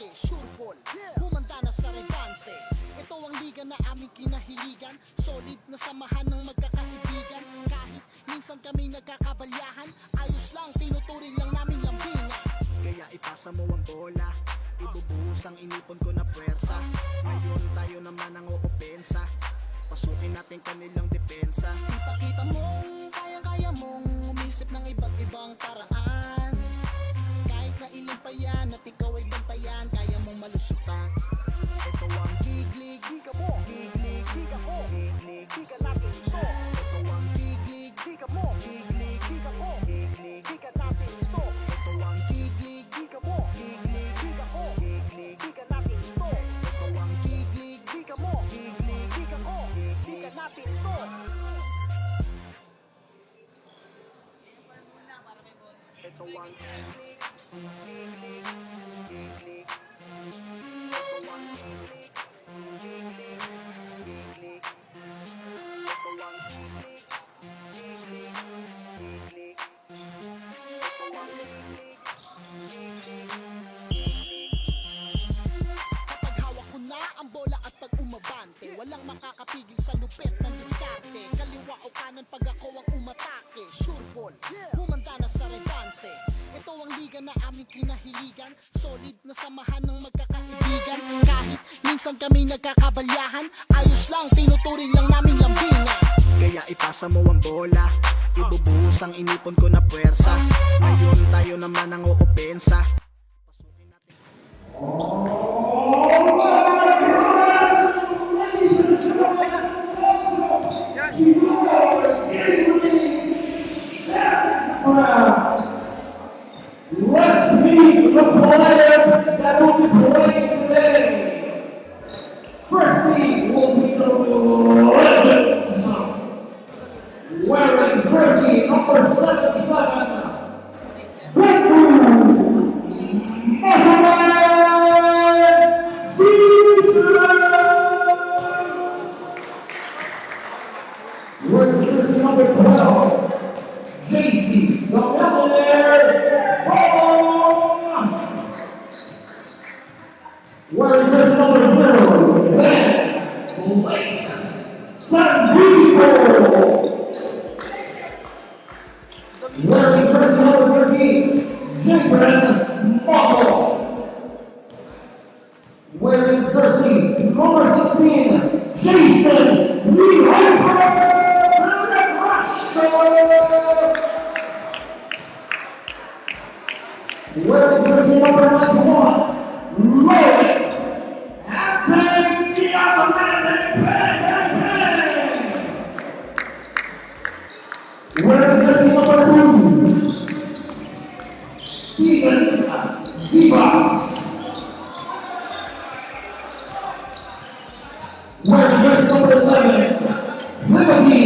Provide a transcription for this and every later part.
umatake, sure ball, humanda na sa rebanse. Ito ang liga na aming kinahiligan, solid na samahan ng magkakaibigan. Kahit minsan kami nagkakabalyahan, ayos lang, tinuturing lang namin lambingan. Kaya ipasa mo ang bola, ibubuhos ang inipon ko na puwersa. Ngayon tayo naman ang oopensa, pasukin natin kanilang depensa. Ipakita mong kaya mong umisip ng iba't ibang paraan. Kahit na ilan pa yan at ikaw ay bantayan, kaya mong malusutan. Ito ang giglig, giga mo, giglig, giga ko, giglig, giga natin ito. Ito ang giglig, giga mo, giglig, giga ko, giglig, giga natin ito. Ito ang giglig, giga mo, giglig, giga ko, giglig, giga natin ito. Ito ang giglig, giga mo, giglig, giga ko, giga natin ito. Ito ang giglig, giglig, giglig. Ito ang giglig, giglig, giglig. Ito ang giglig, giglig, giglig. Ito ang giglig, giglig, giglig. Kapag hawak ko na ang bola at pag umabante, walang makakapigil sa lupet ng diskarte. Kaliwa o kanan pag ako ang umatake, sure ball, humanda na sa rebanse. Ito ang liga na aming kinahiligan, solid na samahan ng magkakaibigan. Kahit minsan kami nagkakabalyahan, ayos lang, tinuturing lang namin lambingan. Kaya ipasa mo ang bola, ibubuhos ang inipon ko na puwersa. Ngayon tayo naman ang oopensa, pasukin natin. Let's meet the players that will be playing today. Firstly will be the Legends, wearing jersey number 77, Breakthrough wearing jersey number 12, JT, the Millionaire. Wearing jersey number 0, Ben Blake Sanvico. Wearing jersey number 13, Jabran Motto. Wearing jersey number 16, Jason Lee. Wearing jersey number 91, Lawrence Anthony Diamante. Wearing jersey number 2, Steven Vivas. Wearing jersey number 11, Liberty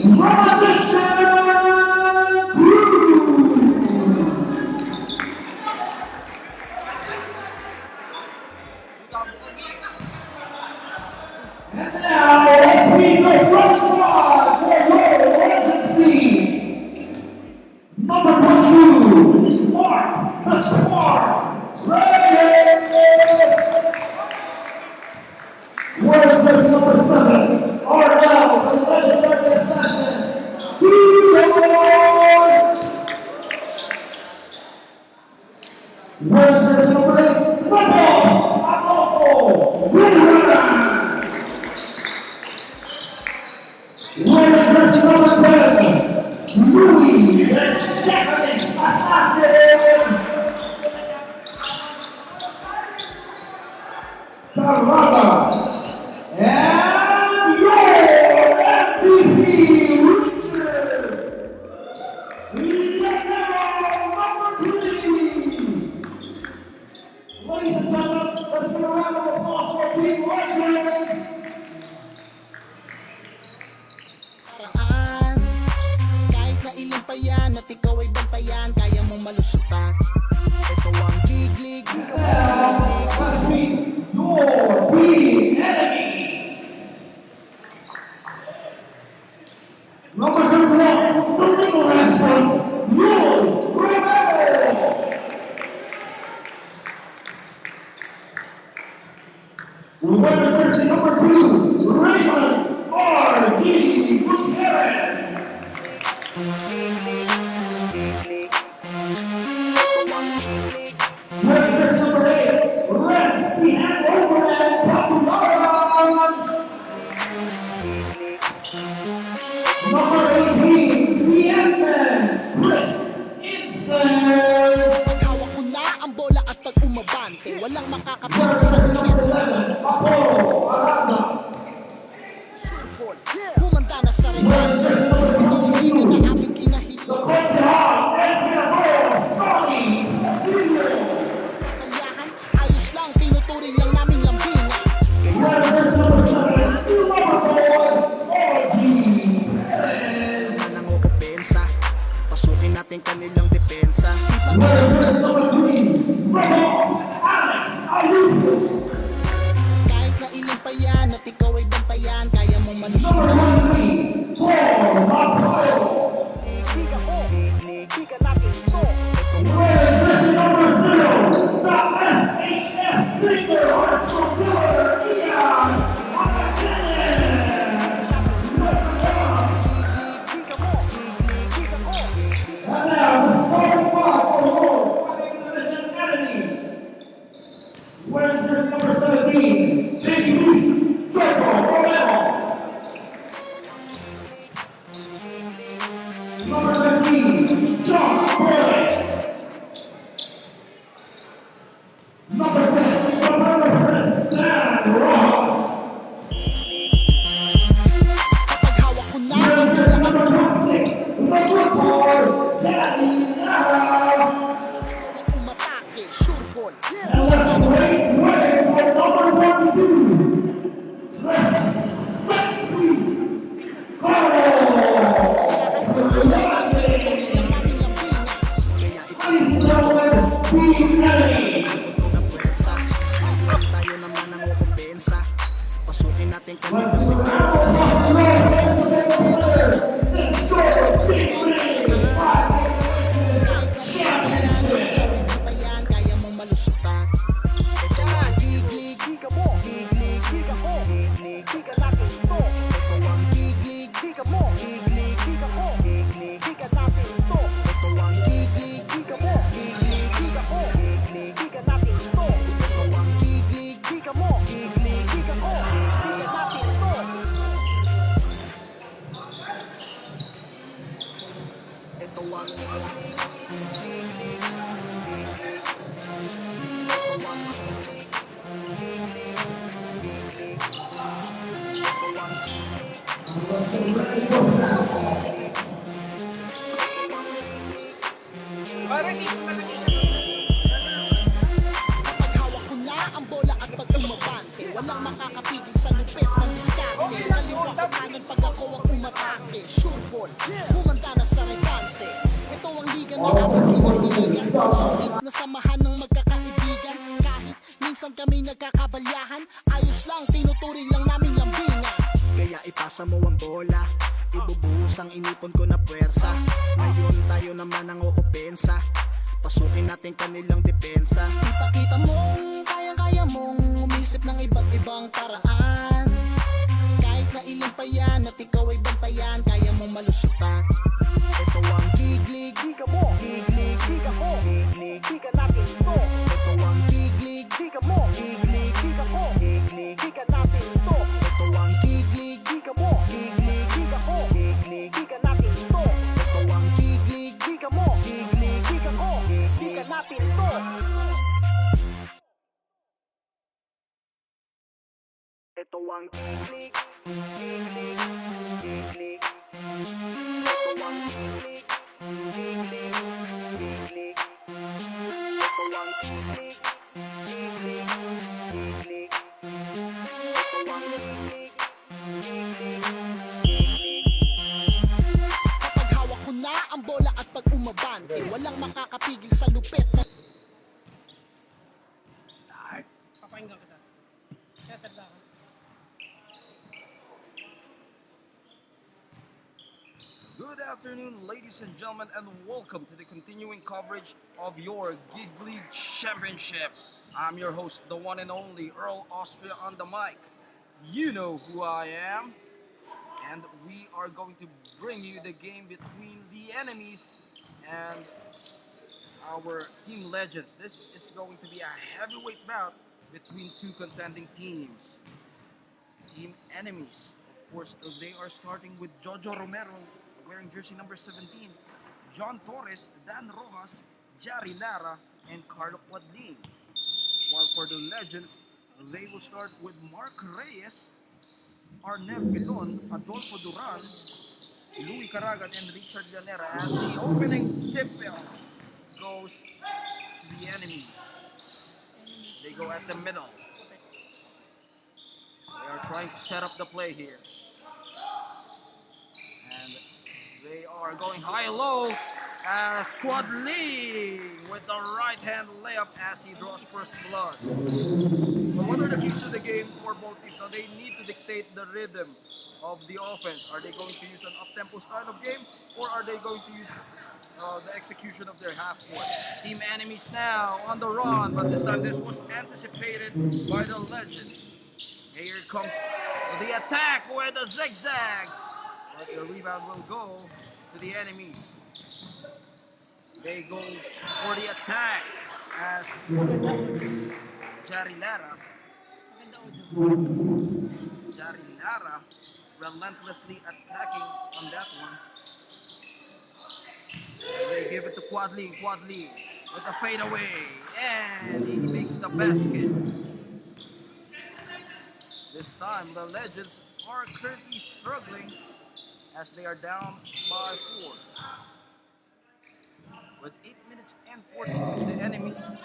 Romazisha. And now, let's meet the front squad for your Legends. Number 22, Mark the Spark Reyes. Wearing jersey number 7, Arnell, the legendary assassin, wearing jersey number 8, Ramos Adolfo Rivera. Wearing jersey number 10, Louis the Japanese Assassin. Carrada. And your MVP, Richard. Number 3. Ladies and gentlemen, let's give a round of applause for Team Legends. Kahit na ilan pa yan at ikaw ay bantayan, kaya mong malusutan. Ito ang giglig, Let's meet your team enemy. Number 21, the legal wrestler, Yul Romero. Wearing jersey number 2, Raymond R.G. Gutierrez. Wearing jersey number 8, Reds behind Overland Popular. Number 18, Vietnam, Chris Insel. Pag hawak ko na ang bola at pag umabante, walang makakapigil sa Jersey lupit. number 11, Apollo Aranda. Sure ball, humanda na sa rebanse. Ito ang liga na aming The kinahilingan. Concejal and Pinaboro, Sonny Padilla. Kalyahan, ayos lang, tinuturing lang namin lambingan. Wearing jersey number 7, Liverpool, R.G. Perez. Na nangukupensa, pasukin natin kanilang depensa. Wearing jersey number 3, Ramos Alex Ayuso. Kahit na ilan pa yan at ikaw ay bantayan, kaya mong Number malusunan. 23, Paul Macayo. Liga ko, liga natin ito. Wearing jersey number 0, the SHF Singer Hardcore Killer, Ian Pagkakenes. Liga mo, liga ko. And now, the starting five for the World Fighting Division Academy. Wearing jersey number 17, Big Luis Draco Romero. Number 15, John Corley. Number 10, Roberto Prince, Stan Ross. Pag hawak ko na ang Wearing bola jersey at number 26, the Woodboard, Danny Lara. umatake, sure ball. And let's wait for number 42, the sex priest, Carlos Andrade. Tinuturing lang namin lambingan. Kaya ito Ladies and gentlemen, Team Ellie. na puwersa. Ngayon tayo naman ang ukupensa. Pasukin natin Let's kanilang do it depensa. Let's go, Team Ellie. Championship. Bantayan, kaya mong malusutan. Ito ang giglig, liga mo. Giglig, liga ko. Giglig, liga natin ito. Ito ang giglig, liga mo. Giglig, liga ko. Giglig, liga natin ito. Ito ang giglig, liga mo. Giglig, liga ko. Giglig, liga natin ito. Ito ang giglig, liga mo. Giglig, liga ko. Liga natin ito. Ito ang Pag hawak ko na ang bola at pag umabante, walang makakapigil sa lupit ng diskarte. Kaliwa ko kanan pag ako ang umatake. Sure ball, humanda na sa rebanse. Ito ang liga na aming kinahiligan. Sulit na samahan ng magkakaibigan. Kahit minsan kami nagkakabalyahan, ayos lang, tinuturing lang namin lambingan. Kaya ipasa mo ang bola, ibubuhos ang inipon ko na puwersa. Ngayon tayo naman ang uupensa. Pasukin natin kanilang depensa. Ipakita mong kaya-kaya mong umisip ng iba't ibang paraan. Kahit na ilan pa yan at ikaw ay bantayan, kaya mong malusutan. Ito ang giglig, liga mo. Giglig, liga ko. Giglig, liga natin ito. Ito ang giglig, liga mo. Giglig, liga ko. Giglig, liga natin ito. Ito ang giglig, liga mo. Giglig, liga ko. Giglig, liga natin ito. Ito ang giglig, liga mo. Giglig, liga ko. Liga natin ito. Ito ang giglig, giglig, giglig. Ito ang giglig, giglig, giglig. Ito ang giglig, giglig, giglig. Ito ang giglig, giglig, giglig. Kapag hawak ko na ang bola at pag umabante, walang makakapigil sa lupit na Papakinggan kita. Kaya salita ka. Good Good afternoon, ladies and gentlemen, and welcome to the continuing coverage of your Gig League Championship. I'm your host, the one and only Earl Austria on the mic. You know who I am, and we are going to bring you the game between the enemies and our team legends. This is going to be a heavyweight bout between two contending teams. Team enemies. Of course, they are starting with Jojo Romero wearing jersey number 17, John Torres, Dan Rojas, Jari Lara, and Carlo Quadling. While for the legends, they will start with Mark Reyes, Arnev Filon, Adolfo Duran, Louis Caragan, and Richard Llanera as the opening tip bell goes to the enemies. They go at the middle. They are trying to set up the play here. And they are going high-low as Quadling with the right hand layup as he draws first blood. But what are the keys to the game for both teams? Now they need to dictate the rhythm of the offense. Are they going to use an up-tempo style of game, or are they going to use the execution of their half court? Team enemies now on the run, but this time this was anticipated by the legends. Here comes the attack with the zigzag. But the rebound will go to the enemies. They go for the attack as Jari Lara relentlessly attacking on that one. They give it to Quadling with a fadeaway, and he makes the basket. This time the legends are currently struggling as they are down by 4. With 8 minutes and 42, the enemies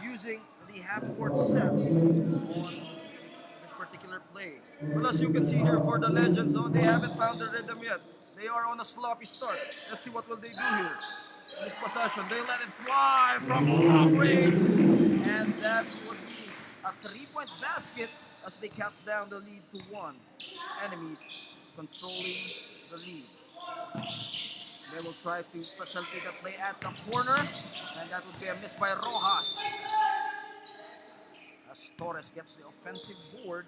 using the half-court set on this particular play. Well, as you can see here for the legends, they haven't found the rhythm yet. They are on a sloppy start. Let's see what will they do here. In this possession, they let it fly from long range, and that would be a 3-point basket as they cap down the lead to 1. Enemies controlling the lead. They will try to facilitate the play at the corner, and that would be a miss by Rojas. As Torres gets the offensive board,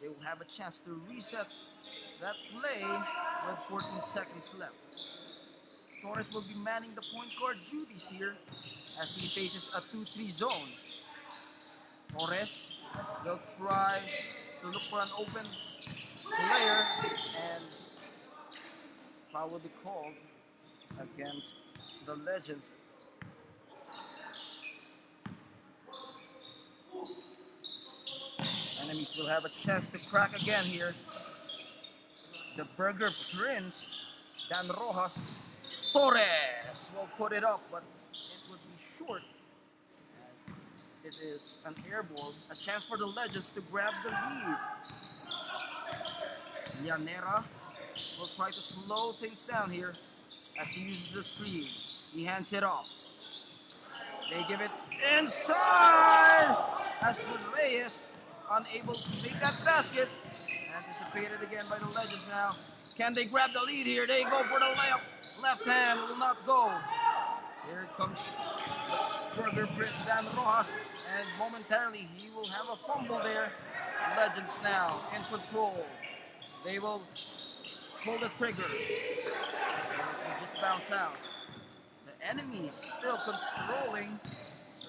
they will have a chance to reset that play with 14 seconds left. Torres will be manning the point guard duties here as he faces a 2-3 zone. Torres will try to look for an open player, and foul will be called against the legends. Enemies will have a chance to crack again here. The Burger Prince, Dan Rojas. Torres will put it up, but it would be short as it is an air ball. A chance for the legends to grab the lead. Llanera will try to slow things down here as he uses the screen. He hands it off. They give it inside as Reyes unable to make that basket. Anticipated again by the legends now. Can they grab the lead here? They go for the layup. Left hand will not go. Here comes Burger Prince Dan Rojas, and momentarily he will have a fumble there. Legends now in control. They will pull the trigger. It will just bounce out. The enemies still controlling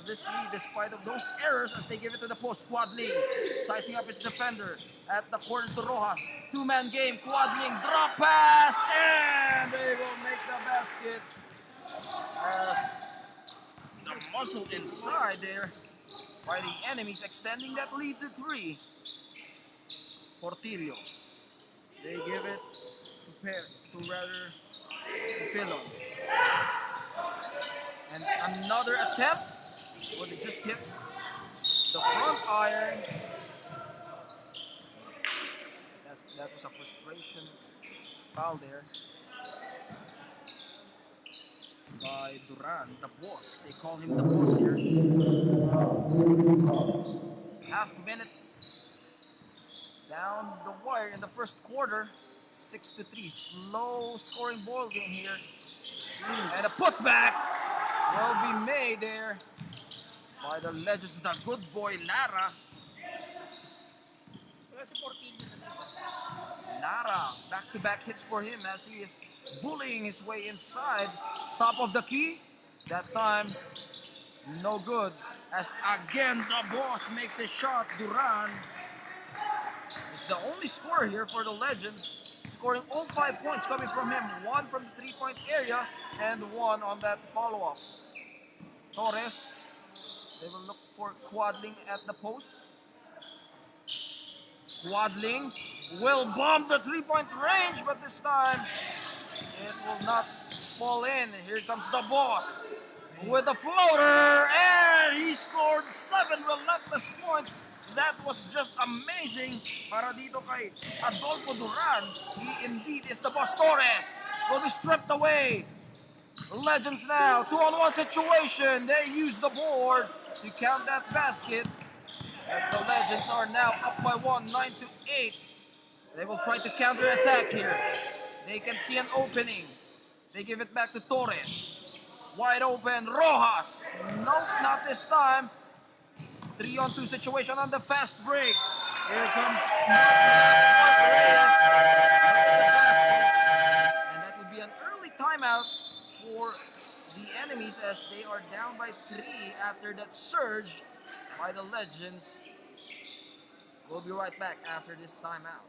this lead despite of those errors as they give it to the post. Quadling sizing up his defender at the corner to Rojas. 2-man game. Quadling drop pass, and they will make the basket as the muscle inside there by the enemies, extending that lead to 3. Portillo. They give it to Filon. And another attempt. Would it just hit the front iron? That was a frustration foul there by Duran, the boss. They call him the boss here. Half minute down the wire in the first quarter. 6-3. Slow scoring ball game here. And a putback will be made there by the Legends, the good boy Lara. Wala si Portillo sa dito. Lara, back-to-back hits for him as he is bullying his way inside. Top of the key. That time, no good. As again, the boss makes a shot. Duran is the only scorer here for the Legends, scoring all 5 points coming from him. 1 from the three-point area and 1 on that follow-up. Torres, they will look for Quadling at the post. Quadling will bomb the three-point range, but this time it will not fall in. Here comes the boss with the floater, and he scored 7 relentless points. That was just amazing para dito kay Adolfo Duran. He indeed is the boss. Torres will be stripped away. Legends now, 2-on-1 situation. They use the board to count that basket. As the Legends are now up by 1, 9-8. They will try to counter-attack here. They can see an opening. They give it back to Torres. Wide open, Rojas. Nope, not this time. 3-on-2 situation on the fast break. Here comes Mark Reyes. And that would be an early timeout for the enemies as they are down by 3 after that surge by the Legends. We'll be right back after this timeout.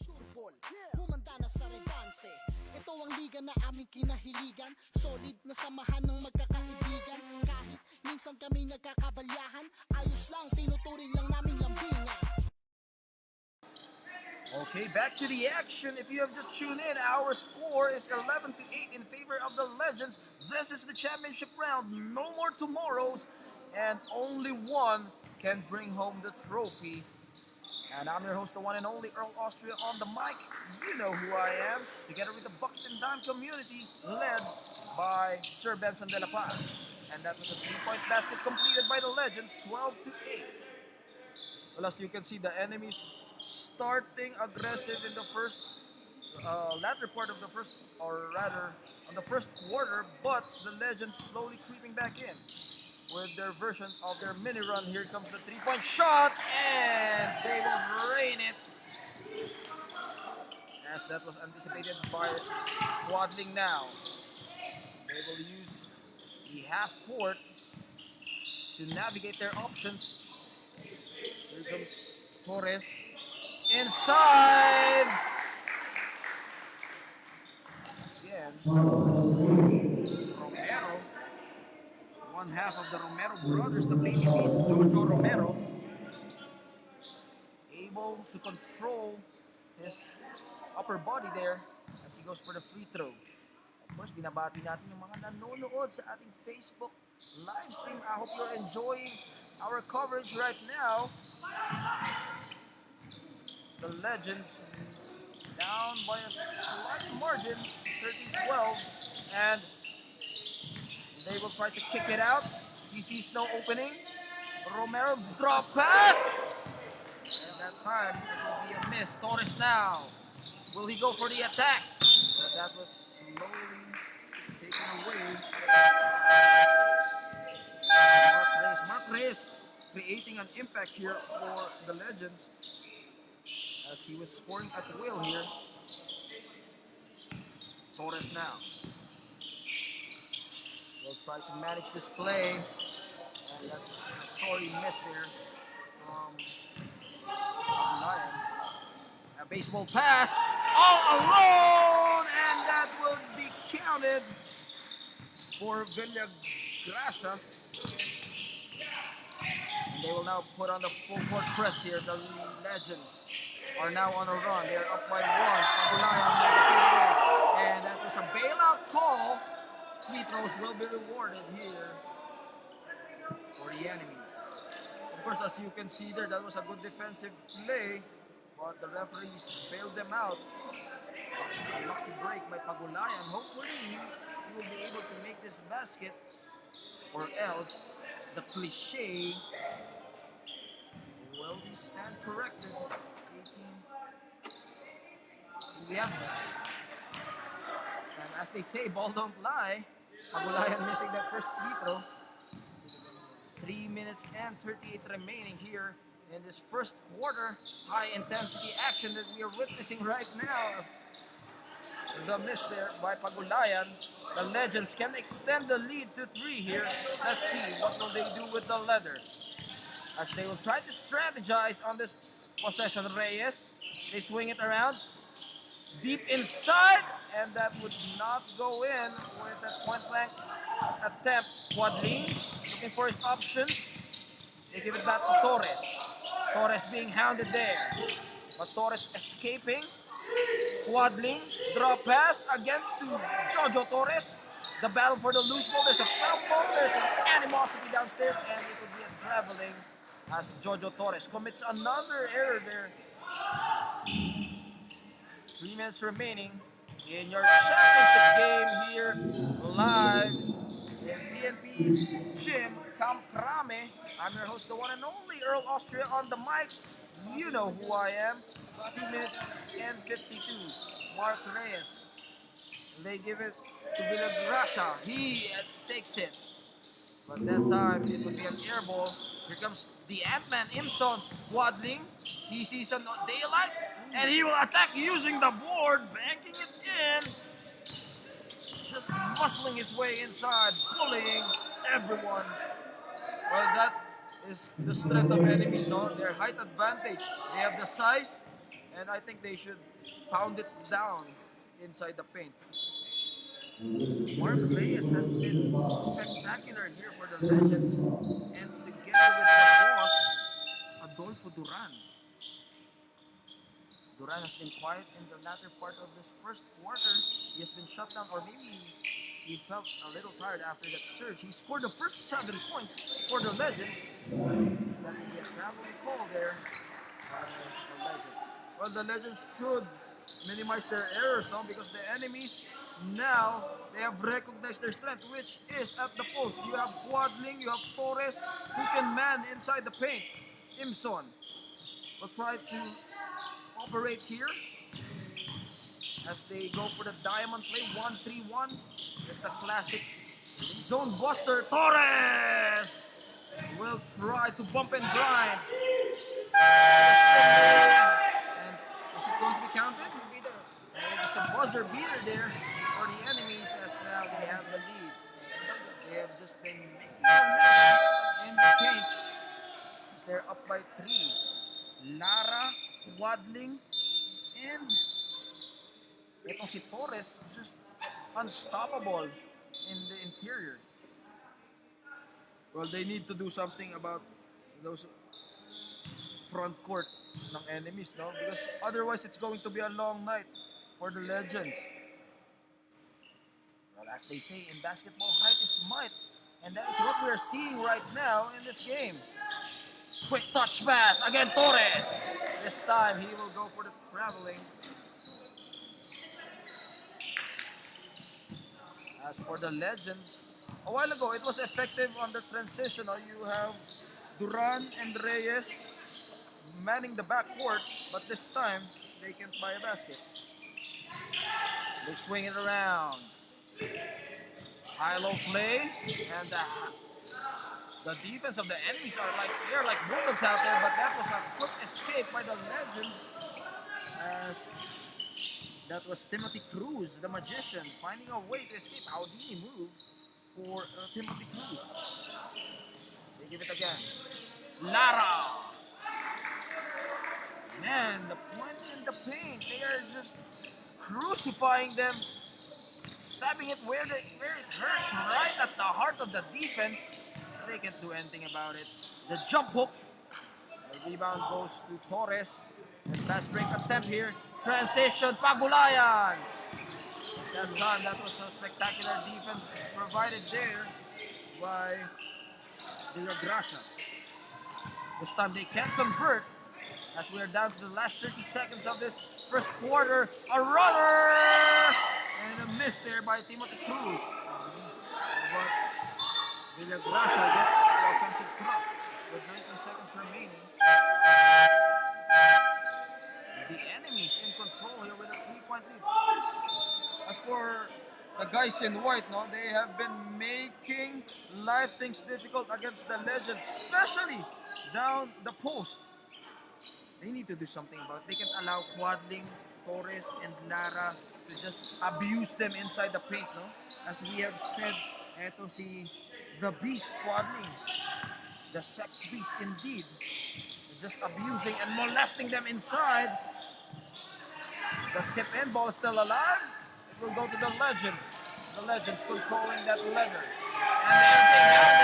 Sure ball, humanda na sa rebanse. Ito ang liga na aming kinahiligan. Solid na samahan ng magkakaibigan. Kahit minsan kami nagkakabalyahan, ayos lang, tinuturing lang namin lambingan. Okay, back to the action. If you have just tuned in, our score is 11-8 in favor of the Legends. This is the championship round. No more tomorrows, and only one can bring home the trophy. And I'm your host, the one and only Earl Austria on the mic. You know who I am, together with the Bucket and Dime community, led by Sir Benson de la Paz. And that was a 3-point basket completed by the Legends, 12-8. Well, as you can see, the enemies starting aggressive in the first latter part of the first, or rather on the first quarter, but the Legends slowly creeping back in with their version of their mini run. Here comes the 3-point shot, and they will rain it, as that was anticipated by Quadling. Now they will use the half court to navigate their options. Here comes Torres inside. Again, Romero, one half of the Romero brothers, the baby beast Jojo Romero, able to control his upper body there as he goes for the free throw. Of course, binabati natin yung mga nanonood sa ating Facebook live stream. I hope you're enjoying our coverage right now. The Legends down by a slight margin, 13-12, and they will try to kick it out. He sees no opening. Romero drop pass, and that time it will be a miss. Torres now. Will he go for the attack? But that was slowly taken away. Mark Reyes creating an impact here for the Legends, as he was scoring at will here. Torres now will try to manage this play, and that's a sorry miss there from Lion. A baseball pass, all alone, and that will be counted for Villagracia. And they will now put on the full court press here. The Legends are now on a run. They are up by 1. And that was a bailout call. Free throws will be rewarded here for the enemies. Of course, as you can see there, that was a good defensive play, but the referees bailed them out. A lucky break by Pagulayan. Hopefully, he will be able to make this basket or else the cliche will be stand corrected. 18. Yeah. And as they say, ball don't lie. Pagulayan missing that first free throw. 3 minutes and 38 remaining here in this first quarter. High intensity action that we are witnessing right now. The miss there by Pagulayan. The Legends can extend the lead to 3 here. Let's see what will they do with the leather. As they will try to strategize on this possession. Reyes, they swing it around. Deep inside, and that would not go in with that point blank attempt. Quadling looking for his options. They give it back to Torres. Torres being hounded there. But Torres escaping. Quadling, draw pass again to Jojo Torres. The battle for the loose ball. There's a foul ball. There's an animosity downstairs, and it would be a traveling as Jojo Torres commits another error there. 3 minutes remaining in your championship game here live in PNP Gym Camp Crame. I'm your host, the one and only Earl Austria on the mic. You know who I am. 2 minutes and 52. Mark Reyes. They give it to Villagrasha. He takes it. But that time it would be an air ball. Here comes the Ant-Man Imson. Quadling. He sees on daylight. And he will attack using the board. Banking it in. Just muscling his way inside. Bullying everyone. Well, that is the strength of enemies, no? Their height advantage. They have the size. And I think they should pound it down inside the paint. Mark Reyes has been spectacular here for the Legends. And together with the boss, Adolfo Duran. Duran has been quiet in the latter part of this first quarter. He has been shut down, or maybe he felt a little tired after that surge. He scored the first 7 points for the Legends. That would be a traveling call there by the Legends. Well, the Legends should minimize their errors now because the enemies now they have recognized their strength, which is at the post. You have Quadling, you have Torres who can man inside the paint. Imson will try to operate here as they go for the diamond play. 1-3-1. It's the classic zone buster. Torres will try to bump and grind. And is it going to be counted? It's a buzzer beater there for the enemies as now they have the lead. They have just been making a mess in the paint as they're up by 3. Lara, Quadling, and itong si Torres just unstoppable in the interior. Well, they need to do something about those front court ng enemies, no? Because otherwise it's going to be a long night for the Legends. Well, as they say in basketball, height is might. And that is what we are seeing right now in this game. Quick touch pass. Again, Torres. This time, he will go for the traveling. As for the Legends, a while ago, it was effective on the transition. You have Duran and Reyes manning the backcourt, but this time, they can't buy a basket. They swing it around. High-low play, and the defense of the enemies are they're like bullets out there, but that was a quick escape by the Legends. As that was Timothy Cruz, the magician, finding a way to escape. How did he move for Timothy Cruz? They give it again. Lara! Man, the points in the paint, they are just crucifying them, stabbing it where it hurts, right at the heart of the defense. They can't do anything about it. The jump hook. The rebound goes to Torres. The fast break attempt here. Transition, Pagulayan. That time, that was a spectacular defense provided there by Villagrasha. This time they can't convert as we are down to the last 30 seconds of this first quarter. A runner! And a miss there by Timothy Cruz. But Villagracia gets the offensive thrust with 19 seconds remaining. The enemies in control here with a 3-point lead. As for the guys in white, no, they have been making life things difficult against the Legends, especially down the post. They need to do something about it. They can allow Quadling, Torres, and Lara to just abuse them inside the paint, no? As we have said, eto si the Beast Quadling, the sex beast indeed, just abusing and molesting them inside. The tip in ball is still alive. It will go to the Legends. The Legends controlling that leather. And they have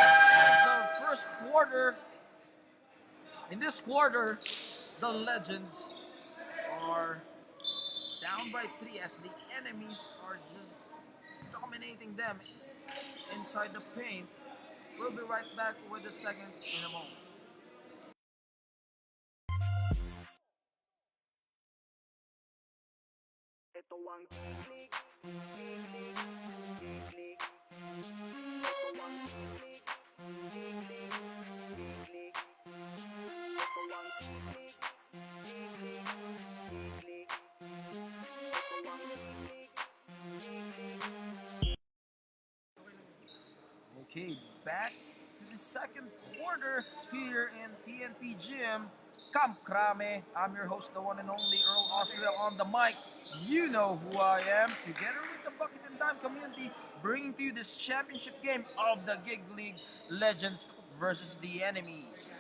it. So first quarter. In this quarter, the Legends are down by 3 as the enemies are just dominating them inside the paint. We'll be right back with the second in a moment. Ito ang kiklik, kiklik, kiklik. Ito ang kiklik, kiklik, kiklik. Ito ang kiklik, kiklik, kiklik. Ito ang kiklik, kiklik. Okay, back to the second quarter here in PNP Gym. Camp Krame. I'm your host, the one and only Earl Austria on the mic. You know who I am. Together with the Bucket and Dime community, bringing to you this championship game of the Gig League Legends versus the enemies.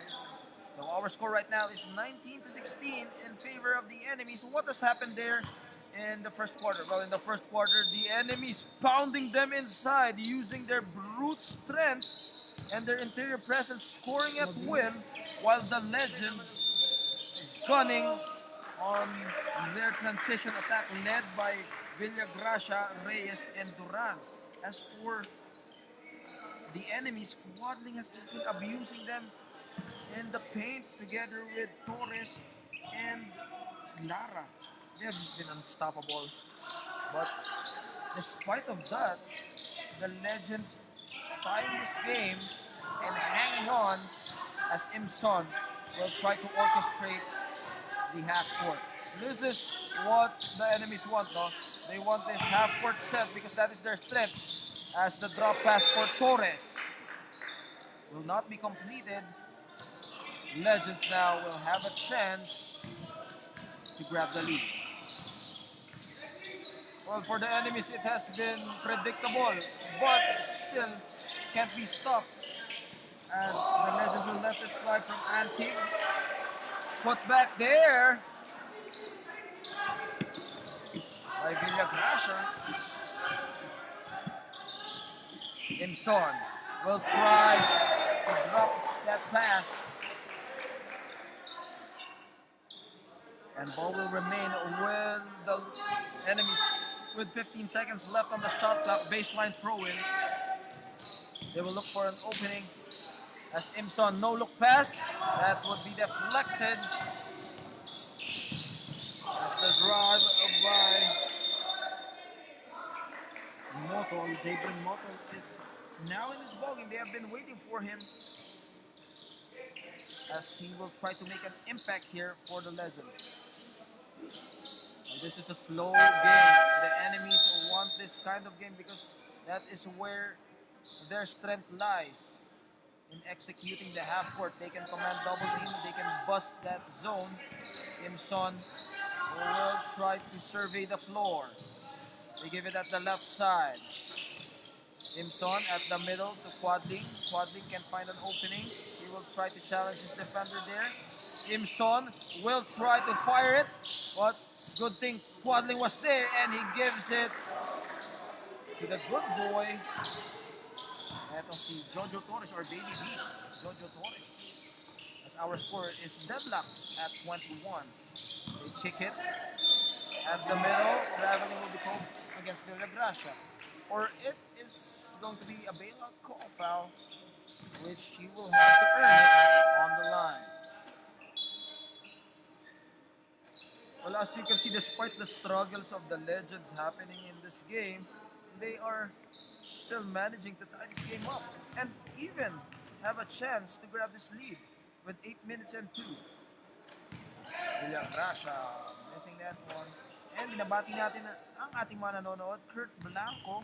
So our score right now is 19-16 in favor of the enemies. What has happened there in the first quarter? Well, in the first quarter, the enemies pounding them inside using their brute strength and their interior presence, scoring at whim, while the Legends gunning on their transition attack led by Villagracia, Reyes, and Duran. As for the enemies, Quadling has just been abusing them in the paint together with Torres and Lara. They have just been unstoppable. But despite of that, the Legends tying this game and hanging on as Imson will try to orchestrate the half court. This is what the enemies want, no? They want this half court set because that is their strength. As the drop pass for Torres will not be completed, Legends now will have a chance to grab the lead. Well, for the enemies, it has been predictable, but still can't be stopped. As the Legends will let it fly from Antique. Put back there by Villagracia. Imson will try to drop that pass. And ball will remain with the enemies with 15 seconds left on the shot clock. Baseline throw-in. They will look for an opening. As Imson, no look pass. That would be deflected. As the drive by Moto, Jabrin Moto is now in his ballgame. They have been waiting for him as he will try to make an impact here for the Legends. And this is a slow game. The enemies want this kind of game because that is where their strength lies. In executing the half court, they can command double team, they can bust that zone. Imson will try to survey the floor. They give it at the left side. Imson at the middle to Quadling. Quadling can find an opening. He will try to challenge his defender there. Imson will try to fire it, but good thing Quadling was there and he gives it to the good boy. Eto si Jojo Torres or Baby Beast, Jojo Torres. As our score is deadlocked at 21. They kick it at the middle. Traveling will be called against Villagracia. Or it is going to be a bailout call foul, which he will have to earn it on the line. Well, as you can see, despite the struggles of the Legends happening in this game, they are still managing to tie this game up and even have a chance to grab this lead with 8 minutes and 2. Villagracia missing that one. And binabati natin ang ating mga nanonood, Kurt Blanco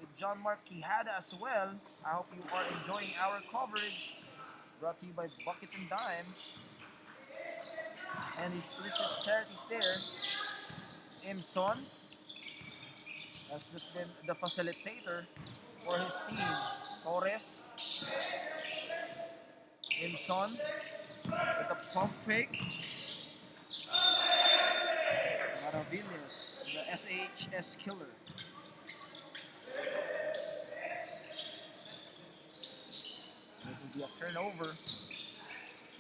with John Mark Quijada as well. I hope you are enjoying our coverage. Brought to you by Bucket and Dime. And he splits his charities there. Imson has just been the facilitator for his team. Torres. Imson with a pump fake. Maravillas, the SHS killer. It will be a turnover.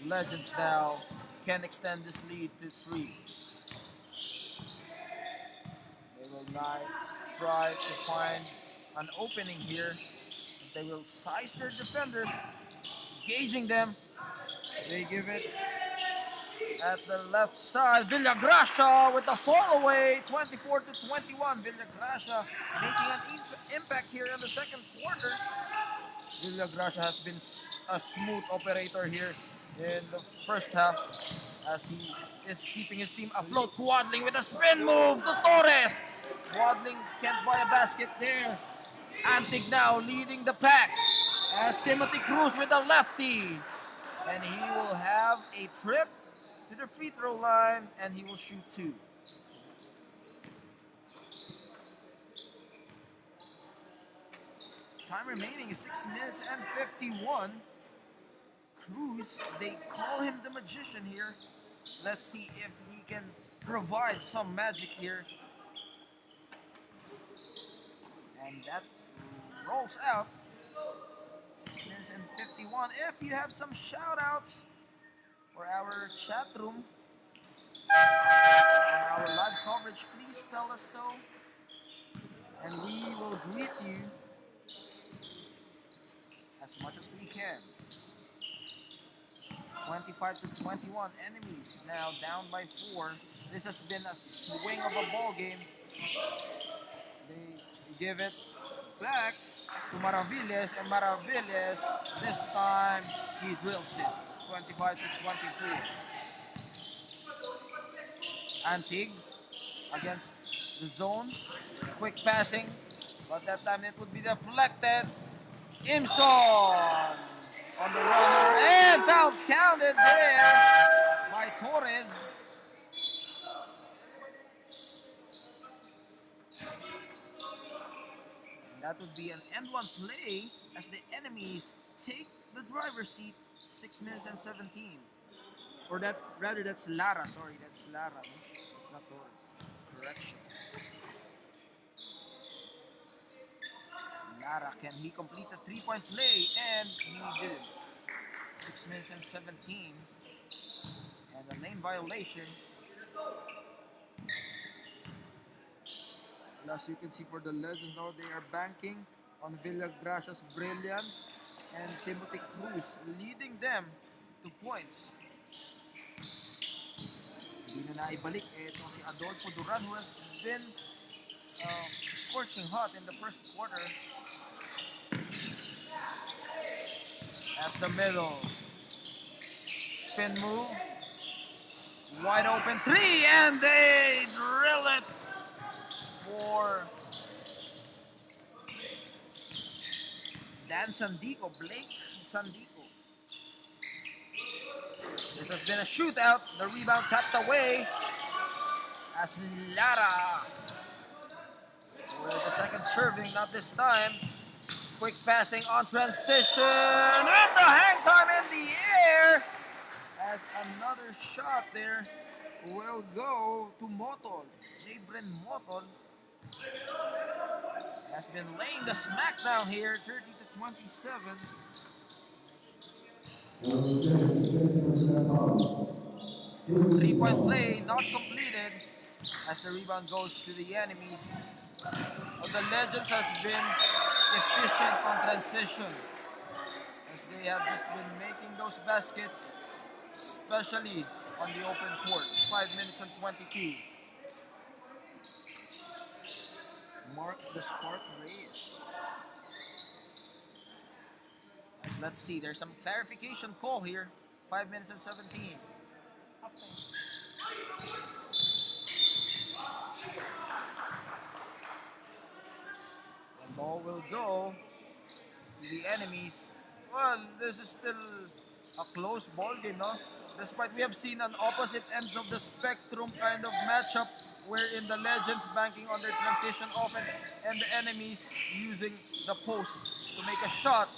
Legends now can extend this lead to 3. They will now try to find an opening here. They will size their defenders, engaging them. They give it at the left side. Villagracia with the fall away, 24 to 21. Villagracia making an impact here in the second quarter. Villagracia has been a smooth operator here in the first half as he is keeping his team afloat. Quadling with a spin move to Torres. Quadling can't buy a basket there. Antig now leading the pack as Timothy Cruz with a lefty. And he will have a trip to the free throw line and he will shoot 2. Time remaining is 6 minutes and 51. Cruz, they call him the magician here. Let's see if he can provide some magic here. And that rolls out. 6 minutes and 51. If you have some shout outs for our chat room, on our live coverage, please tell us so. And we will greet you as much as we can. 25 to 21, enemies now down by 4. This has been a swing of a ball game. They give it back to Maravillas, and Maravillas, this time he drills it. 25 to 24. Antig against the zone. Quick passing, but that time it would be deflected. Imson on the runner, and foul counted there by Torres. And that would be an end one play as the enemies take the driver's seat. 6 minutes and 17. Or that, rather that's Lara, sorry, that's Lara. No? It's not Torres. Correction. Lara, can he complete the 3-point play? And he did. 6 minutes and 17. And a lane violation. And as you can see for the Legends now, they are banking on Villagracia's brilliance. And Timothy Cruz leading them to points. Hindi na naibalik. Itong si Adolfo Duran who has been scorching hot in the first quarter. At the middle. Spin move. Wide open 3 and they drill it for Dan Sandico, Blake Sandico. This has been a shootout. The rebound tapped away as Lara with the second serving, not this time. Quick passing on transition and the hang time in the air as another shot there will go to Motol. Jabrin Motol has been laying the smackdown here, 30 to 27. Three-point play not completed as the rebound goes to the enemies. But the Legends has been efficient on transition as they have just been making those baskets, especially on the open court. 5 minutes and 22. Mark the Spark Reyes. Let's see, there's some clarification call here. 5 minutes and 17. The ball will go to the enemies. Well, this is still a close ball game, no? Despite we have seen an opposite ends of the spectrum kind of matchup wherein the Legends banking on their transition offense and the enemies using the post to make a shot.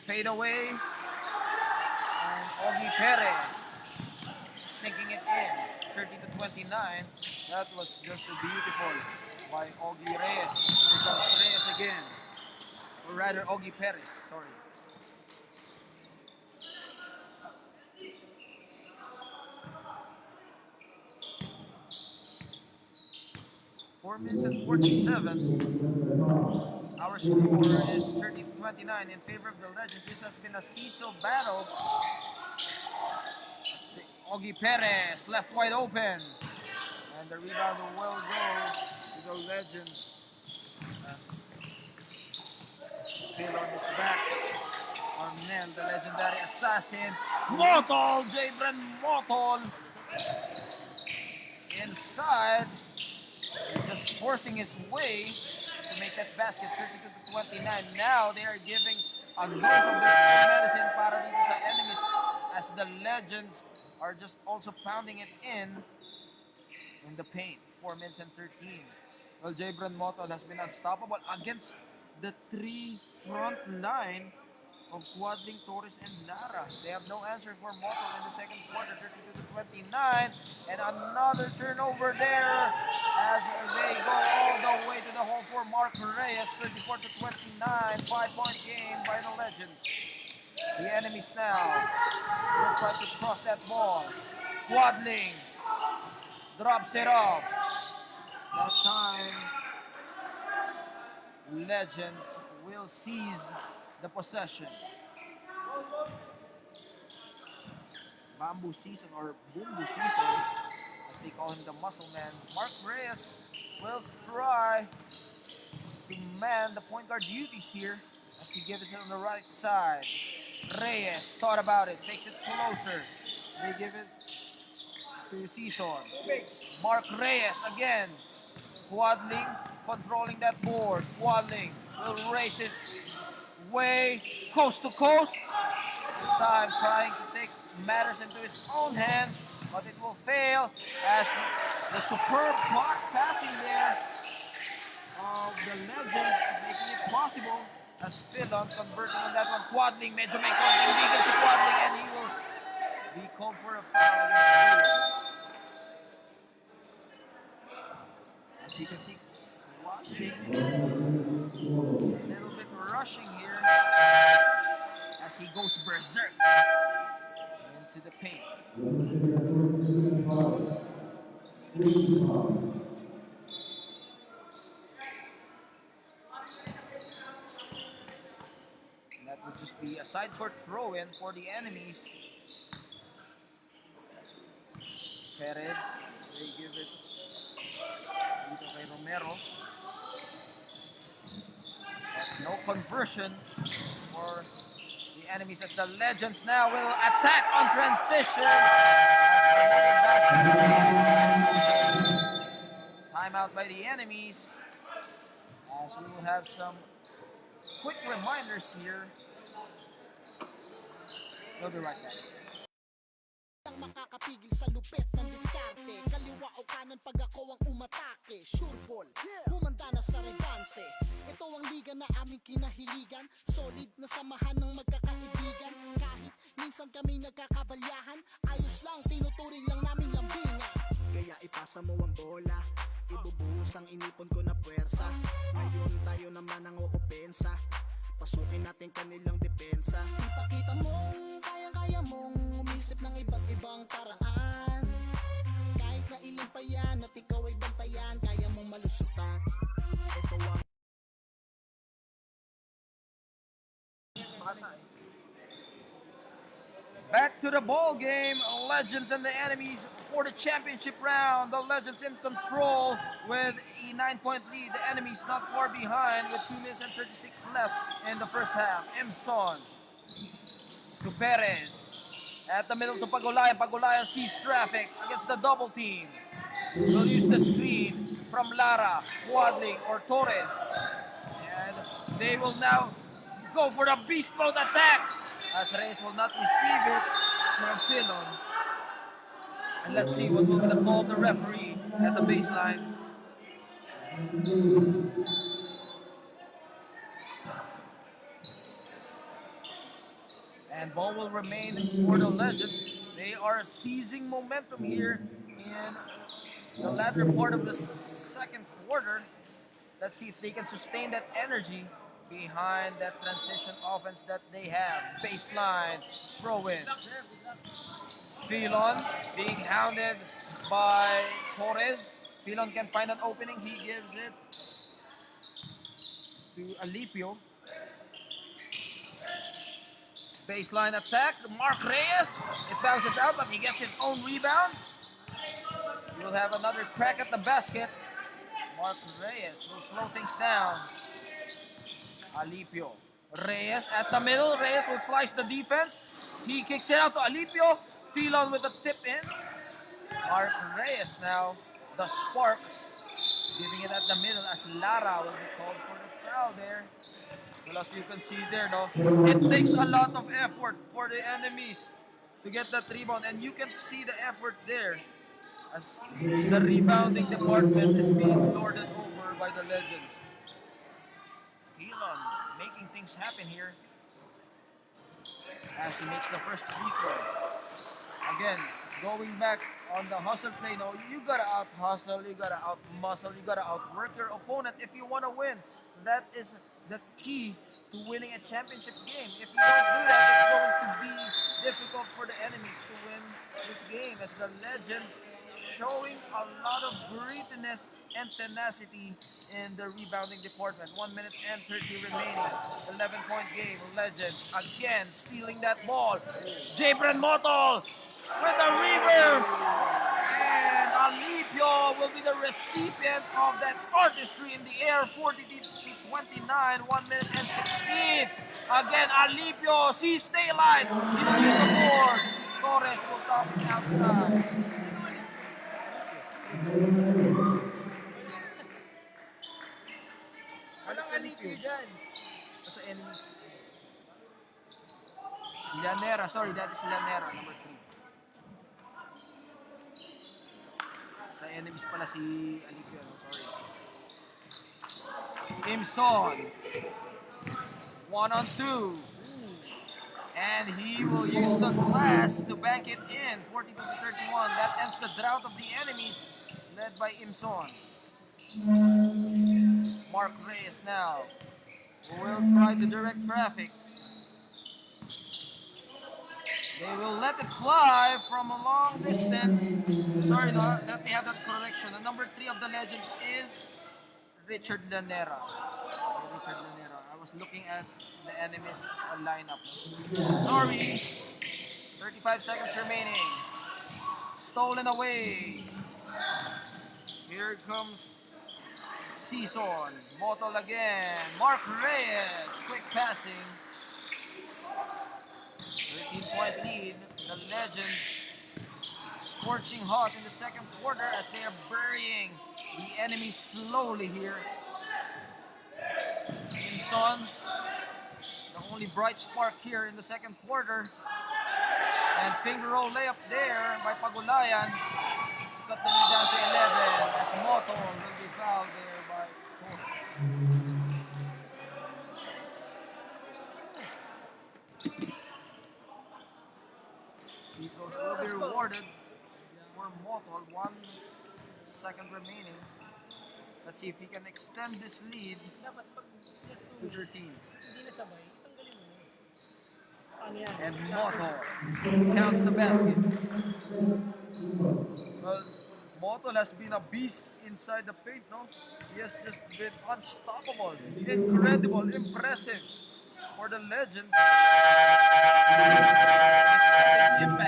Fade away. And Ogie Perez sinking it in. 30 to 29. That was just beautiful by Ogie Reyes. Here comes Reyes again. Or rather, Ogie Perez. Sorry. Four minutes and 47. Our score is 30 to 29 in favor of the Legends. This has been a seesaw battle. Ogie Perez left wide open. And the rebound will go to the Legends. Phil on his back. Arnel, the legendary assassin. Motol! Jabron Motol! Inside. Just forcing his way to make that basket 32 to 29. Now they are giving a dose of their medicine para dito sa enemies as the Legends are just also pounding it in the paint. 4 minutes and 13. Well, Jabron Motol has been unstoppable against the three front line of Quadling, Torres, and Lara. They have no answer for Motol in the second quarter, 32 to 29. And another turnover there as they go all the way to the hole for Mark Reyes, 34 to 29. 5-point game by the Legends. The enemies now will try to cross that ball. Quadling drops it off. That time, Legends will seize the possession. Bamboo season or Bumbu season, as they call him, the muscle man. Mark Reyes will try to man the point guard duties here as he gives it on the right side. Reyes thought about it, takes it closer. They give it to Season. Mark Reyes again. Quadling controlling that board. Quadling will race his way coast to coast. This time trying to take matters into his own hands, but it will fail as the superb block passing there of the Legends making it possible as Philon converting on that one. Quadling, medyo may konting bigil si Quadling and he will be called for a foul against Philon. As you can see, Quadling a little bit rushing here as he goes berserk into the paint. That would just be a side court throw-in for the enemies. Perez, they give it dito kay Romero. But no conversion for the enemies as the Legends now will attack on transition. Timeout by the enemies as we will have some quick reminders here. We'll be right back. Ang makakapigil sa lupit ng diskarte. Kaliwa o kanan pag ako ang umatake. Sure ball, humanda na sa rebanse. Ito ang liga na aming kinahiligan. Solid na samahan ng magkakaibigan. Kahit minsan kami nagkakabalyahan, ayos lang, tinuturing lang namin lambingan. Kaya ipasa mo ang bola, ibubuhos ang inipon ko na puwersa. Ngayon tayo naman ang oopensa, pasukin natin kanilang depensa. Ipakita mong kaya mong umisip ng iba't ibang paraan. Kahit na ilan pa yan at ikaw ay bantayan, kaya mong malusutan. Ito ang Back to the ball game. Legends and the enemies for the championship round. The Legends in control with a 9-point lead. The enemies not far behind with 2 minutes and 36 left in the first half. Imson to Perez. At the middle to Pagulayan. Pagulayan sees traffic against the double team. Will use the screen from Lara, Wadling, or Torres. And they will now go for the beast mode attack. As Reyes will not receive it from Pilon. And let's see what will be the call of the referee at the baseline. And ball will remain for the Legends. They are seizing momentum here in the latter part of the second quarter. Let's see if they can sustain that energy behind that transition offense that they have. Baseline, throw in. Filon being hounded by Torres. Filon can find an opening. He gives it to Alipio. Baseline attack. Mark Reyes. It bounces out, but he gets his own rebound. We'll have another crack at the basket. Mark Reyes will slow things down. Alipio. Reyes at the middle. Reyes will slice the defense. He kicks it out to Alipio. Filon with a tip in. Mark Reyes now, the spark, giving it at the middle as Lara will be called for the foul there. Well, as you can see there, no, it takes a lot of effort for the enemies to get that rebound, and you can see the effort there as the rebounding department is being lorded over by the Legends. Filon making things happen here as he makes the first free throw. Again, going back on the hustle play, no, you gotta out hustle, you gotta out muscle, you gotta outwork your opponent if you wanna win. That is the key to winning a championship game. If you don't do that, it's going to be difficult for the enemies to win this game as the Legends showing a lot of grittiness and tenacity in the rebounding department. 1 minute and 30 remaining. 11-point game. Legends again stealing that ball. Jabran Motol with a reverse. And Alipio will be the recipient of that artistry in the air. 40-29, 1 minute and 16. Again, Alipio sees daylight. He will use the board. Torres will top it outside. Walang Alipio dyan. Sa enemies. Llanera, sorry, that is Llanera, number 3. Sa enemies pala si Alipio, sorry. Imson. 1-on-2. And he will use the glass to bank it in. 42-31. That ends the drought of the enemies, led by Imson. Mark Reyes now, who will try to direct traffic. They will let it fly from a long distance. Sorry, no, let me have that correction. The number 3 of the Legends is Richard Llanera. Richard Llanera. I was looking at the enemy's lineup. Sorry. 35 seconds remaining. Stolen away. Here comes Season. Motol again. Mark Reyes. Quick passing. 13-point lead. The Legends scorching hot in the second quarter as they are burying the enemy slowly here. Imson, the only bright spark here in the second quarter. And finger roll layup there by Pagulayan. Cut the lead down to 11 as Motol will be fouled there by Torres. Free throws will be rewarded for Motol. 1 second remaining. Let's see if he can extend this lead Dapat pag just to 13. hindi nasabay, tanggalin mo na. Ano yan? And Motol counts the basket. Well, Motol has been a beast inside the paint, no? He has just been unstoppable, incredible, impressive for the Legends. He's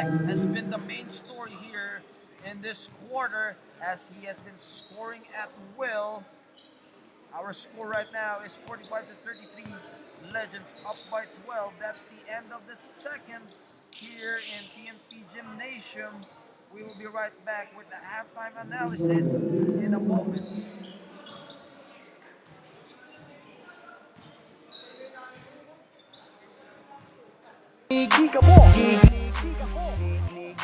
has been the main story here in this quarter as he has been scoring at will. Our score right now is 45-33. Legends up by 12. That's the end of the second here in TNT Gymnasium. We will be right back with the halftime analysis in a moment. Giga mo, giga ko,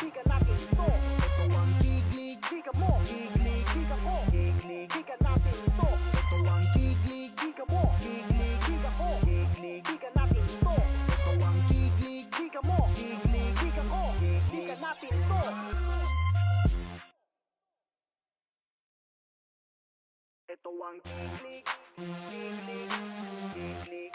giga natin to. Ito ang giglig, giga mo, giga ko, giga natin to. Ito ang giglig, giga mo, giga ko, giga natin to. Ito ang giglig, giga mo, giga ko, giga natin to. Ito ang giglig, giglig, giglig.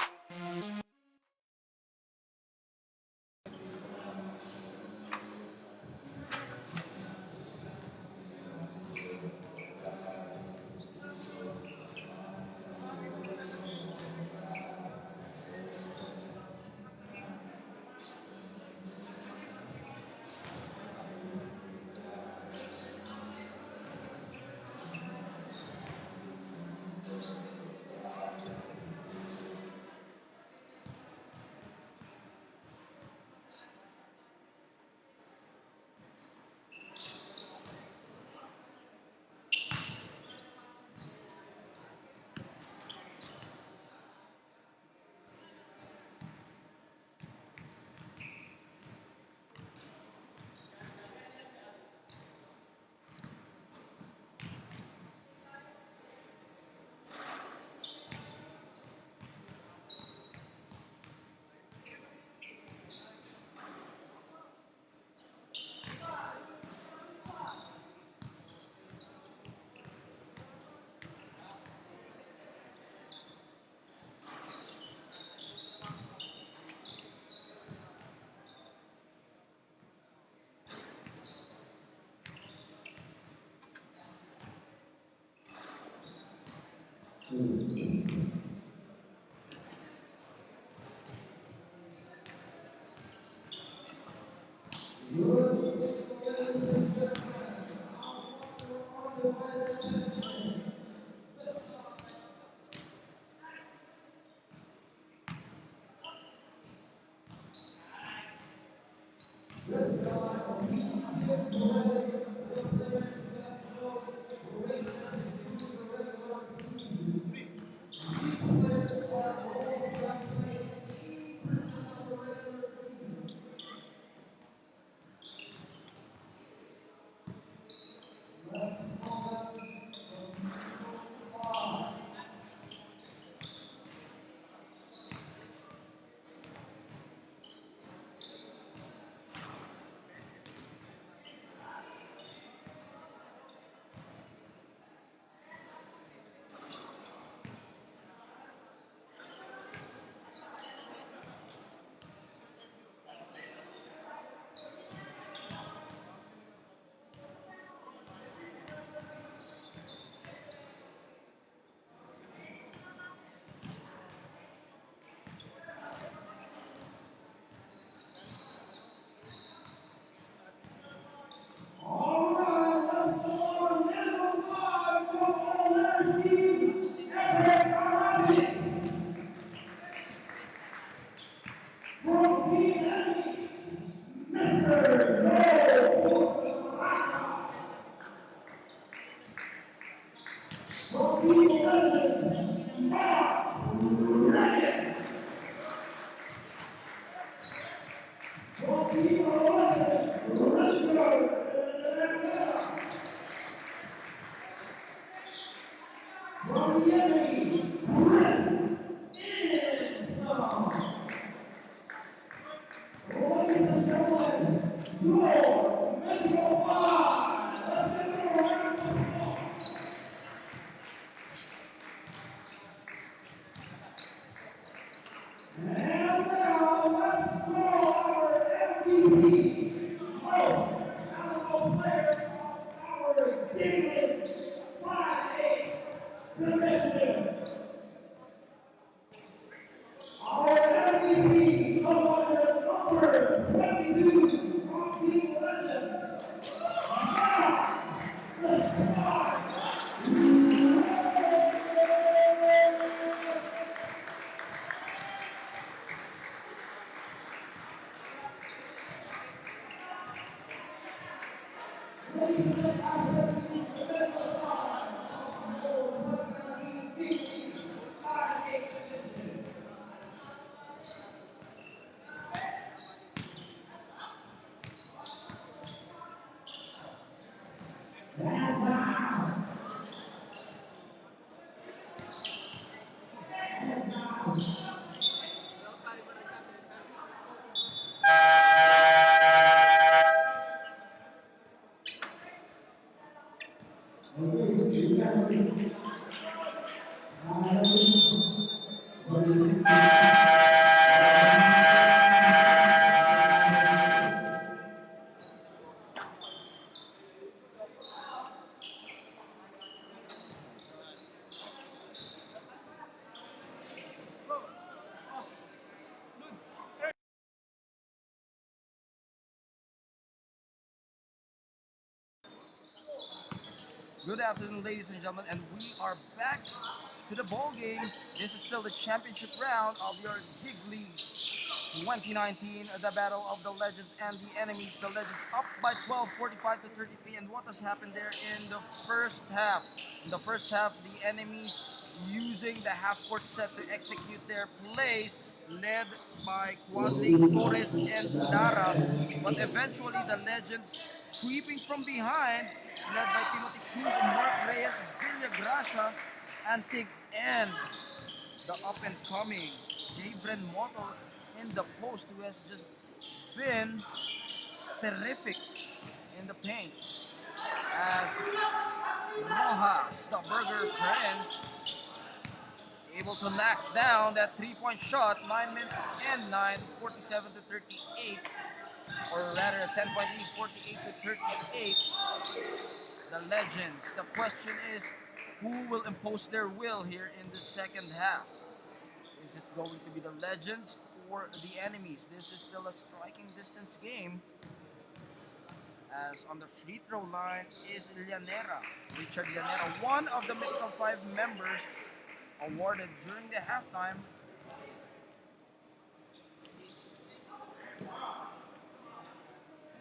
Good afternoon, ladies and gentlemen, and we are back to the ball game. This is still the championship round of your Gig League 2019, the battle of the legends and the enemies. The legends up by 12, 45 to 33. And what has happened there in the first half? In the first half, the enemies using the half-court set to execute their plays, led by Quasi, Torres, and Lara. But eventually, the legends sweeping from behind, led by Timothy Cruz, Mark Reyes, Villagracia, and Tig N, the up-and-coming Jabren Moto in the post, who has just been terrific in the paint. As Rojas, the Burger Friends, able to knock down that three-point shot, 9 minutes and 9, 47 to 38, or rather a 10-point lead, 48 to 38. The legends. The question is, who will impose their will here in the second half? Is it going to be the legends or the enemies? This is still a striking distance game. As on the free throw line is Llanera, Richard Llanera, one of the Mythical 5 members awarded during the halftime.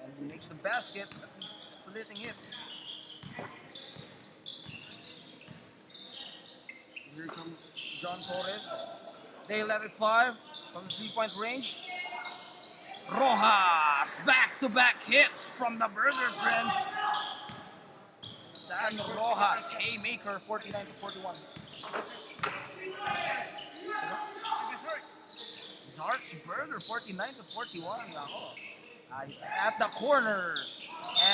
And he makes the basket, at least splitting it. Here comes John Torres. They let it fly from the three-point range. Rojas, back-to-back hits from the Burger Friends. Dan Rojas, haymaker, 49 to 41. Zark's Burger, 49 to 41. He's at the corner,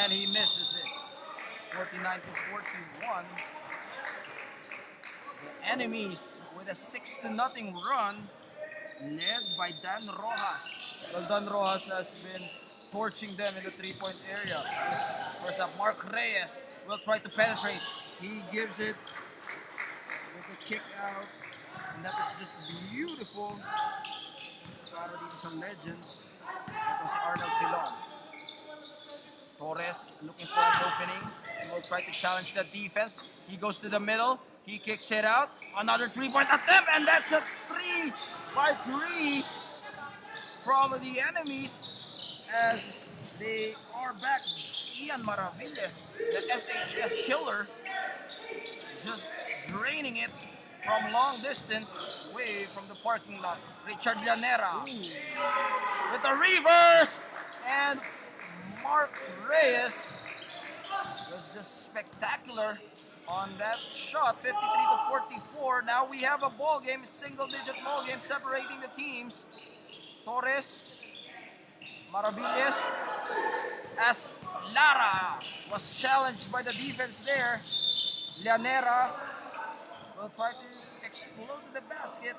and he misses it. 49 to 41. The enemies with a 6-0 run, led by Dan Rojas. Well, Dan Rojas has been torching them in the three-point area. First up, Mark Reyes will try to penetrate. He gives it with a kick out, and that is just beautiful. Para dito sa legends, ito si Arnold Filon. Torres looking for an opening. He will try to challenge the defense. He goes to the middle. He kicks it out. Another three-point attempt, and that's a 3-by-3 from the enemies as they are back. Ian Maravillas, the SHS killer, just draining it from long distance away from the parking lot. Richard Llanera with a reverse, and Mark Reyes was just spectacular on that shot, 53 to 44. Now we have a ball game, single-digit ball game separating the teams. Torres, Maravillas, as Lara was challenged by the defense there. Llanera will try to explode the basket.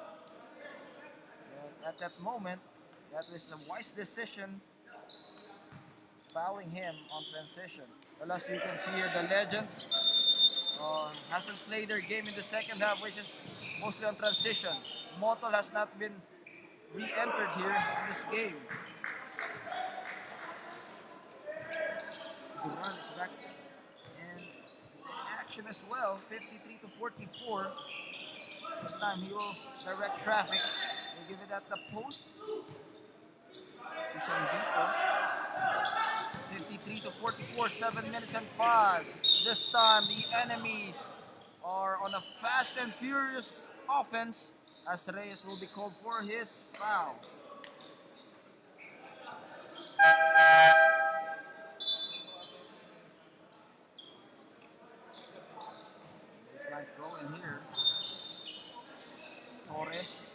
And at that moment, that was a wise decision, fouling him on transition. Well, as you can see here, the legends hasn't played their game in the second half, which is mostly on transition. Motol has not been re-entered here in this game. Duran is back in action as well, 53 to 44. This time he will direct traffic. He'll give it at the post to Sandito. 53 to 44, 7 minutes and 5. This time the enemies are on a fast and furious offense as Reyes will be called for his foul. Baseline throw in here. Torres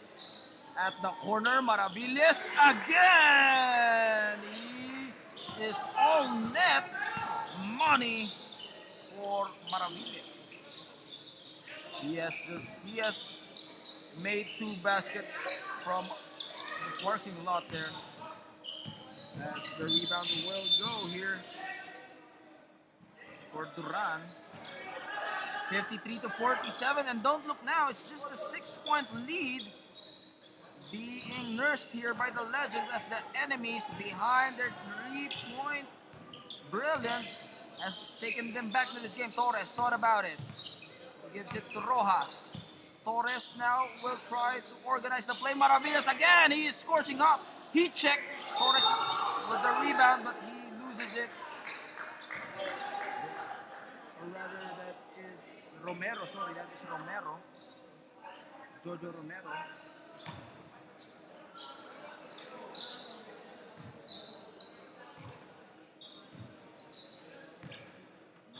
at the corner, Maravillas again! He is all net money for Maravillas. He has made 2 baskets from the parking lot there. As the rebound will go here for Duran. 53-47, and don't look now, it's just a 6-point lead being nursed here by the Legends as the enemies behind their 3-point brilliance has taken them back to this game. Torres thought about it. He gives it to Rojas. Torres now will try to organize the play. Maravillas again. He is scorching up. He checked. Torres with the rebound, but he loses it. Or rather, that is Romero. Sorry, that is Romero. Jojo Romero.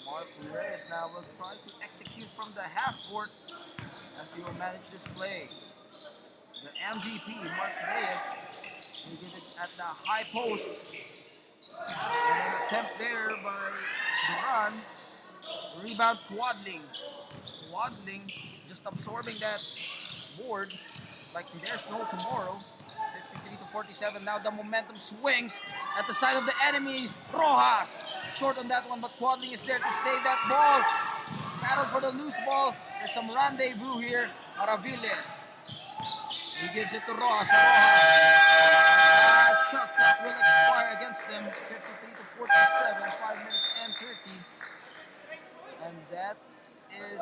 Mark Reyes now will try to execute from the half court as he will manage this play. The MVP, Mark Reyes, he did it at the high post. And an attempt there by Duran. Rebound Quadling. Quadling just absorbing that board like there's no tomorrow. 53-47. Now the momentum swings at the side of the enemies. Rojas short on that one, but Quadling is there to save that ball. Battle for the loose ball. There's some rendezvous here. Maravillas. He gives it to Rojas. Shot clock will expire against them. 53-47. 5 minutes and 30. And that is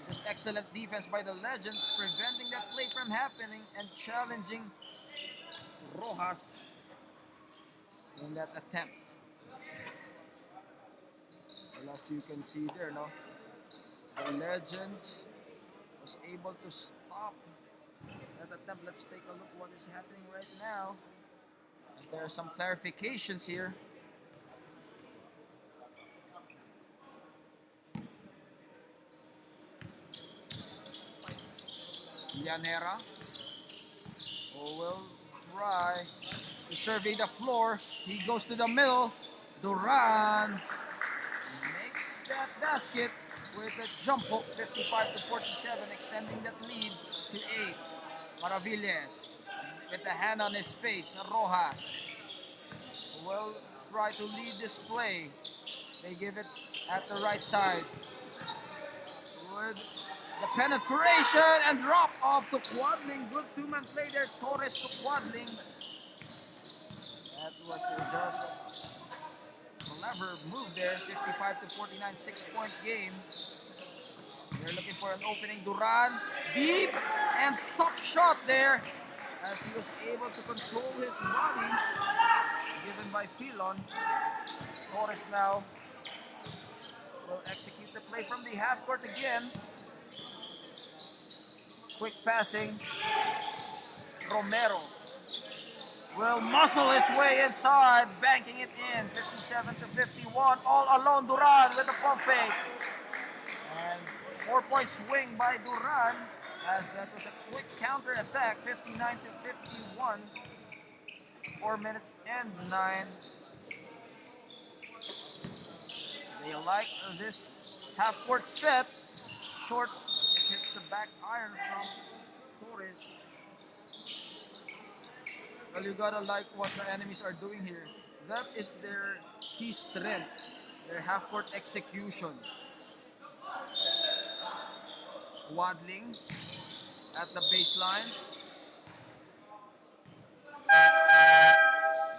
just excellent defense by the Legends, preventing that play from happening and challenging Rojas in that attempt. Well, as you can see there, no, the Legends was able to stop that attempt. Let's take a look what is happening right now, as there are some clarifications here. Llanera will try to survey the floor. He goes to the middle. Duran makes that basket with a jump hook. 55-47, extending that lead to 8. Maravillas with the hand on his face. Rojas will try to lead this play. They give it at the right side. With the penetration and drop off to Quadling. Good 2-man play there. Torres to Quadling. That was just a clever move there. 55-49, 6-point game. They're looking for an opening. Duran, deep and tough shot there as he was able to control his body. Given by Pilon. Torres now will execute the play from the half court again. Quick passing. Romero will muscle his way inside, banking it in. 57-51. All alone, Duran with a pump fake. And 4-point swing by Duran, as that was a quick counter attack. 59-51. 4 minutes and 9. They like this half-court set. Short. It hits the back iron from Torres. Well, you gotta like what the enemies are doing here. That is their key strength, their half-court execution. Waddling at the baseline.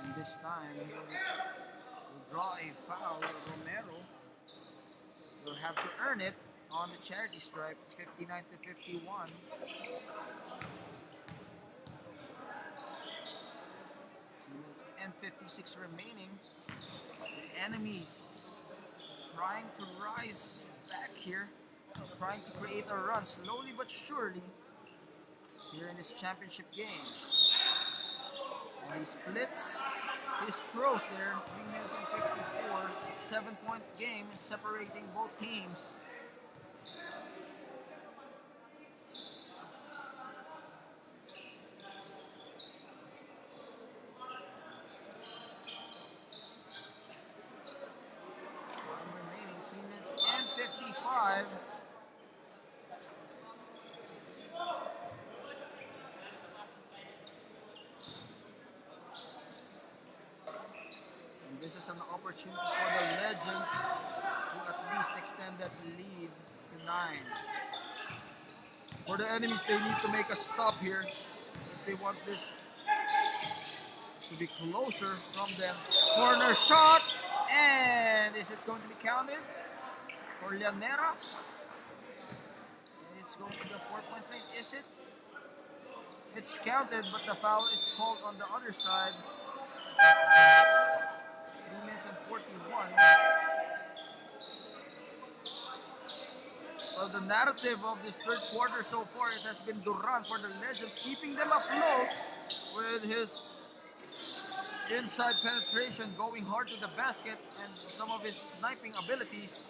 And this time, he will draw a foul. Romero will have to earn it on the charity stripe. 59-51. And 56 remaining. The enemies trying to rise back here, trying to create a run slowly but surely here in this championship game. And he splits his throws there. 3 minutes and 54. 7-point game separating both teams. an opportunity for the Legends to at least extend that lead to 9. For the enemies, they need to make a stop here if they want this to be closer from them. Corner shot, and is it going to be counted for Llanera? It's going to the 4-point range. Is it? It's counted, but the foul is called on the other side. 3 minutes and 41. Well, the narrative of this third quarter so far, it has been Duran for the Legends, keeping them afloat with his inside penetration, going hard to the basket, and some of his sniping abilities.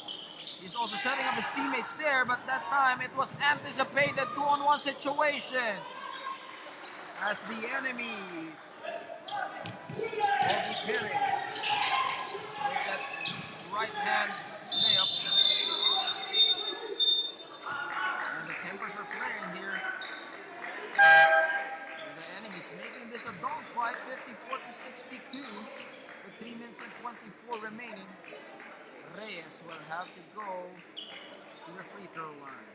He's also setting up his teammates there, but that time it was anticipated 2-on-1 situation as the enemies will be pairing with that right hand layup. And the tempers are flaring here. And the enemies making this a dogfight, 54-62 with 3 minutes and 24 remaining. Reyes will have to go to the free throw line.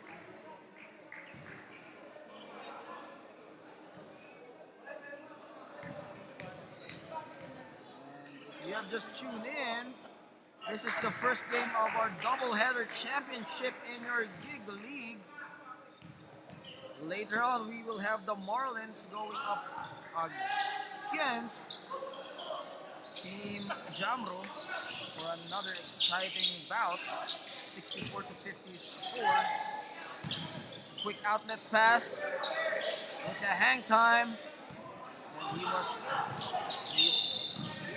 And if you have just tuned in, this is the first game of our doubleheader championship in your gig league. Later on, we will have the Marlins going up against Team Jamro for another exciting bout, 64-54. Quick outlet pass with the hang time, and he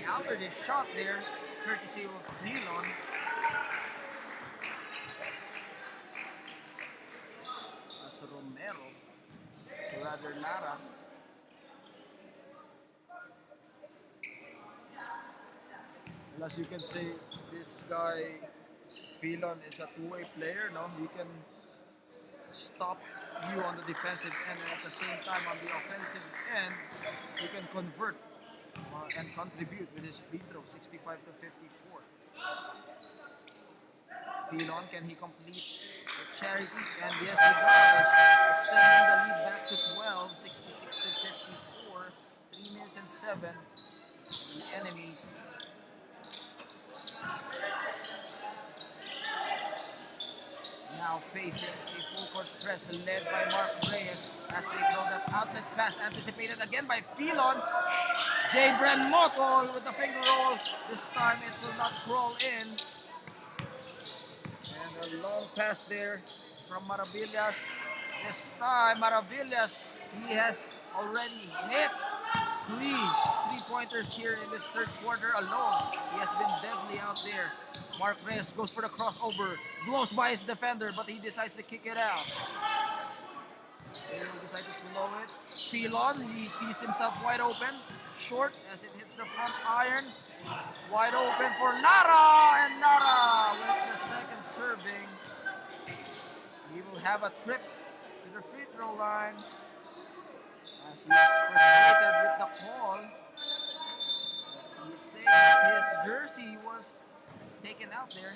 outed his shot there, courtesy of Filon. As Romero, rather Lara. As you can see, this guy, Filon, is a two-way player. No, he can stop you on the defensive end, and at the same time on the offensive end, he can convert and contribute with his free throw, 65-54. Filon, can he complete the charities? And yes, he does, extending the lead back to 12, 66-54, 3 minutes and 7. The enemies now facing a full court press led by Mark Reyes as they throw that outlet pass anticipated again by Filon. Jay Bren Motol with the finger roll. This time it will not crawl in. And a long pass there from Maravillas. This time Maravillas, he has already hit three-pointers here in this third quarter alone. He has been deadly out there. Mark Reyes goes for the crossover, blows by his defender, but he decides to kick it out. He will decide to slow it. Filon, he sees himself wide open, short as it hits the front iron. Wide open for Lara, and Lara with the second serving. He will have a trip to the free throw line. As he's frustrated with the call, as he is saying his jersey was taken out there.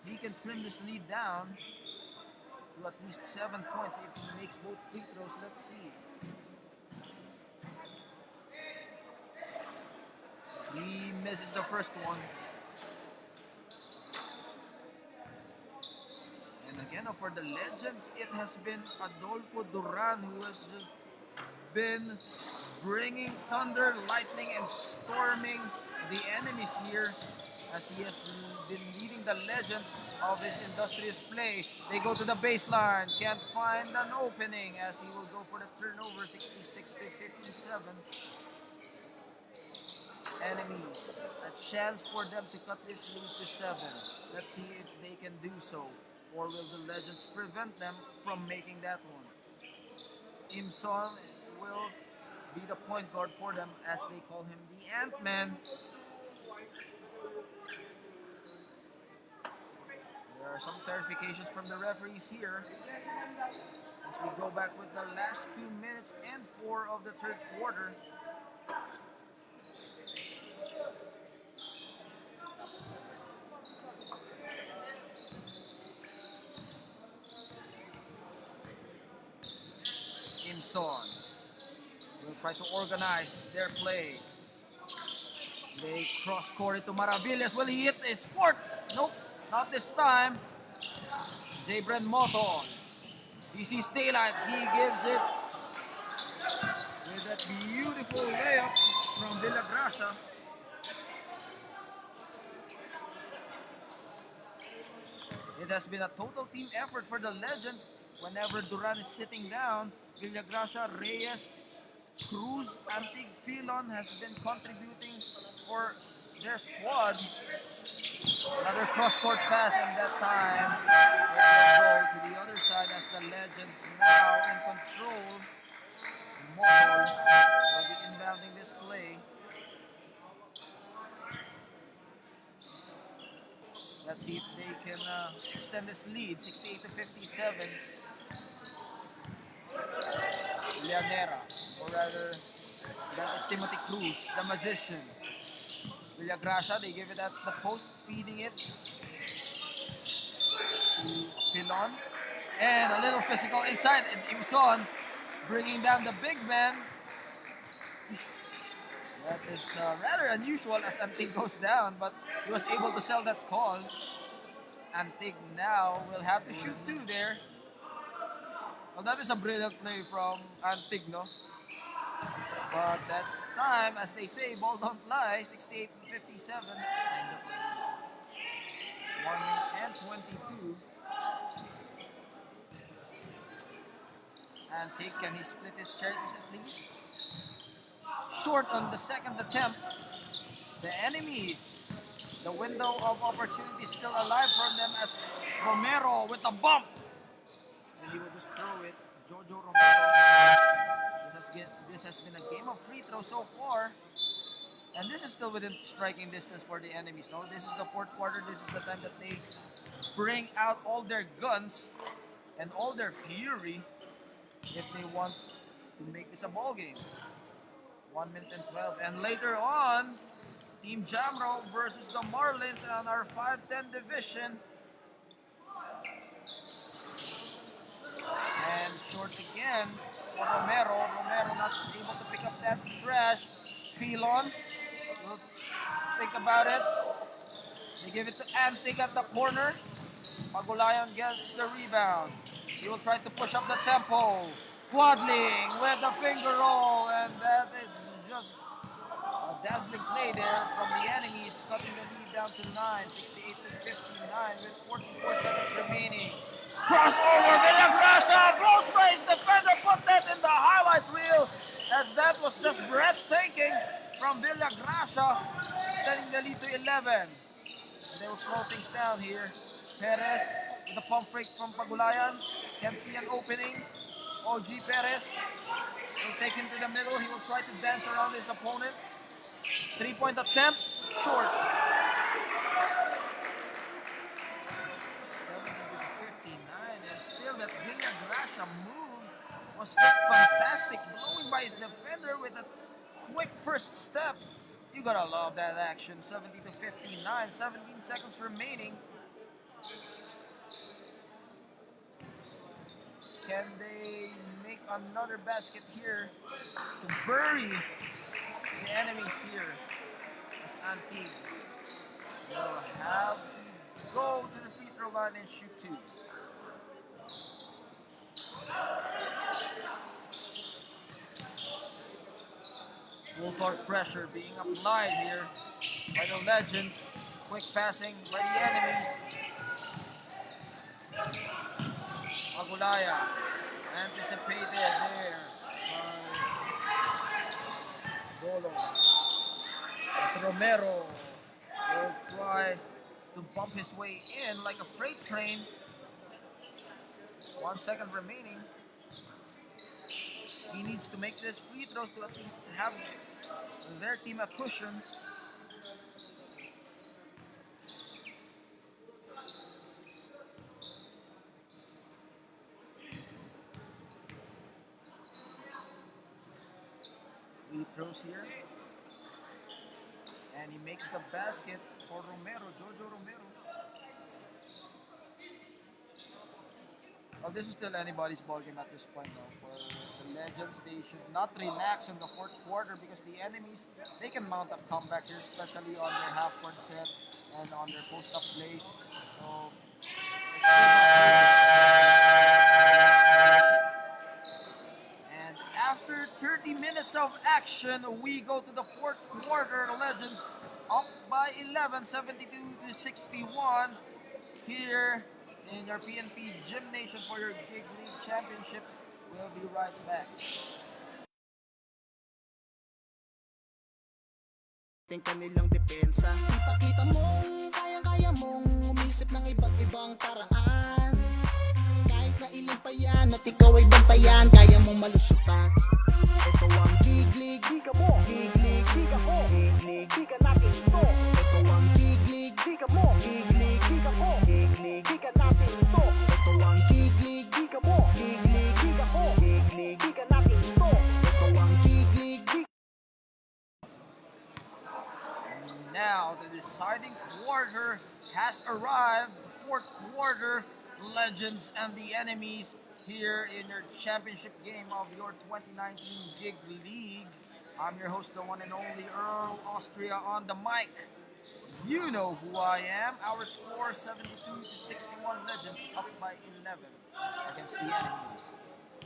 He can trim this lead down to at least 7 points if he makes both free throws. Let's see. He misses the first one. And again, for the Legends, it has been Adolfo Duran who has just been bringing thunder, lightning, and storming the enemies here, as he has been leading the Legends of his industrious play. They go to the baseline, can't find an opening as he will go for the turnover, 66-57. Enemies, a chance for them to cut this lead to 7. Let's see if they can do so. Or will the Legends prevent them from making that one? Imson will be the point guard for them, as they call him the Ant-Man. There are some clarifications from the referees here as we go back with the last 2 minutes and 4 of the third quarter. Quezon will try to organize their play. They cross court to Maravillas. Will he hit his fourth? Nope, not this time. Zabren Moton. He sees daylight. He gives it with that beautiful layup from Villagracia. It has been a total team effort for the Legends. Whenever Duran is sitting down, Villagracia, Reyes, Cruz, Antig, Filon has been contributing for their squad. Another cross-court pass, and that time it will go to the other side as the Legends now in control. Mohol will be inbounding this play. Let's see if they can extend this lead, 68-57. Llanera, or rather, that is Timothy Cruz, the magician. Villagracia, they give it at the post, feeding it to Pilon. And a little physical inside, and Imson bringing down the big man. That is rather unusual as Antig goes down, but he was able to sell that call. Antig now will have to shoot two there. Well, that is a brilliant play from Antig, no? But that time, as they say, ball don't lie, 68-57. 1 and 22. Antig, can he split his chances at least? Short on the second attempt. The enemies, the window of opportunity is still alive for them as Romero with a bump. And he will just throw it. Jojo Romero. This has been a game of free throws so far. And this is still within striking distance for the enemies. No, this is the fourth quarter. This is the time that they bring out all their guns and all their fury if they want to make this a ball game. 1 minute and 12. And later on, Team Jamro versus the Marlins on our 5-10 division. And short again for Romero. Romero not able to pick up that trash. Pilon will think about it. They give it to Antig at the corner. Pagulayan gets the rebound. He will try to push up the tempo. Quadling with the finger roll, and that is just a dazzling play there from the enemies, cutting the lead down to 9, 68-59 with 44 seconds remaining. Crossover, Villagracia, close place, defender put that in the highlight reel, as that was just breathtaking from Villagracia, extending the lead to 11. They will slow things down here. Perez with the pump fake from Pagulayan, can't see an opening. OG Perez will take him to the middle. He will try to dance around his opponent. 3-point attempt, short. 70-59, and still that Villagracia move was just fantastic. Blowing by his defender with a quick first step. You gotta love that action. 70-59, 17 seconds remaining. Can they make another basket here to bury the enemies here? As Antig will have to go to the free throw line and shoot two. Full court pressure being applied here by the Legends. Quick passing by the enemies. Pagulayan anticipated there by Bolo. As Romero will try to bump his way in like a freight train. 1 second remaining. He needs to make this free throws to at least have their team a cushion. Free throws here. And he makes the basket for Romero, Jojo Romero. Well, this is still anybody's ballgame at this point now for the Legends, they should not relax in the fourth quarter because the enemies, they can mount a comeback here, especially on their half-court set and on their post-up plays. So, it's and after 30 minutes of action, we go to the fourth quarter. The Legends up by 11, 72 to 61 here in your PNP Gymnasium for your Gig League Championships. We'll be right back. Ting kanilang depensa. Ipakita mong kaya-kaya mong umisip ng iba't ibang paraan. Kahit na ilan pa yan at ikaw ay bantayan, kaya mong malusutan. Ito ang Gig League, giga mo. Gig League, giga ko. Gig League, giga natin ito. Ito ang Gig League, giga mo. Gig League, giga ko. Gig League, giga natin ito. Ito ang Gig League, giga mo. Gig League, giga ko. Gig League, giga natin ito. Ito ang Gig League, giga. Now, the deciding quarter has arrived. Fourth quarter, Legends and the enemies here in your championship game of your 2019 Gig League. I'm your host, the one and only Earl Austria on the mic. You know who I am. Our score 72 to 61, Legends up by 11 against the enemies.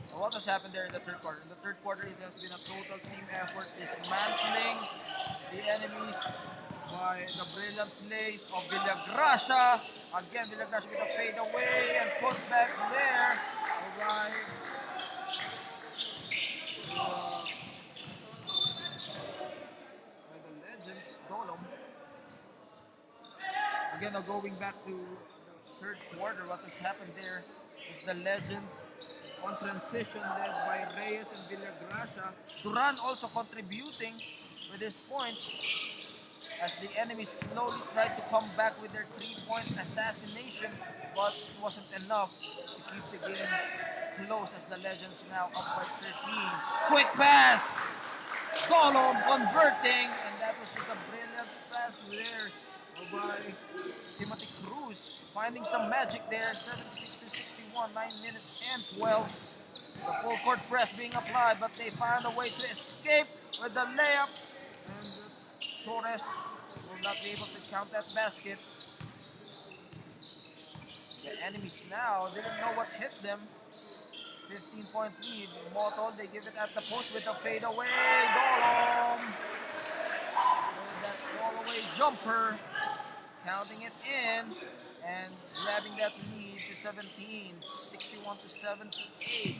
So what has happened there in the third quarter? In the third quarter, it has been a total team effort dismantling the enemies by the brilliant plays of Villagracia. Again, Villagracia with a fade away and put back there. Alright. By the Legends, Dolom. Again, now going back to the third quarter, what has happened there is the Legends on transition led by Reyes and Villagracia. Duran also contributing with his points as the enemies slowly tried to come back with their three-point assassination, but it wasn't enough to keep the game close as the Legends now up by 13. Quick pass! Golom converting, and that was just a brilliant pass there by Timothy Cruz, finding some magic there. 76 to 61, 9 minutes and 12. The full court press being applied, but they found a way to escape with the layup, and Torres will not be able to count that basket. The enemies now didn't know what hit them. 15-point lead. Moto, they give it at the post with a fadeaway. Golom with that fall-away jumper, counting it in and grabbing that lead to 17, 61 to 78.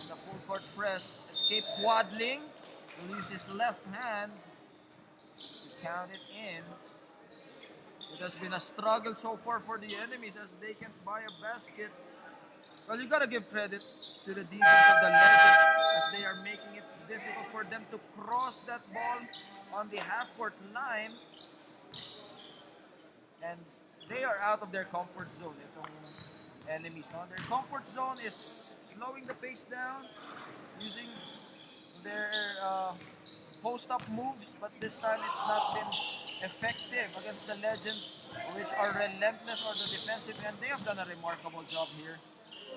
And the full court press, escape waddling, release his left hand to count it in. It has been a struggle so far for the enemies as they can't buy a basket. Well, you gotta give credit to the defense of the Legends as they are making it difficult for them to cross that ball on the half-court line. And they are out of their comfort zone. Itong enemies, no? Their comfort zone is slowing the pace down, using their post-up moves, but this time it's not been effective against the Legends, which are relentless on the defensive end. They have done a remarkable job here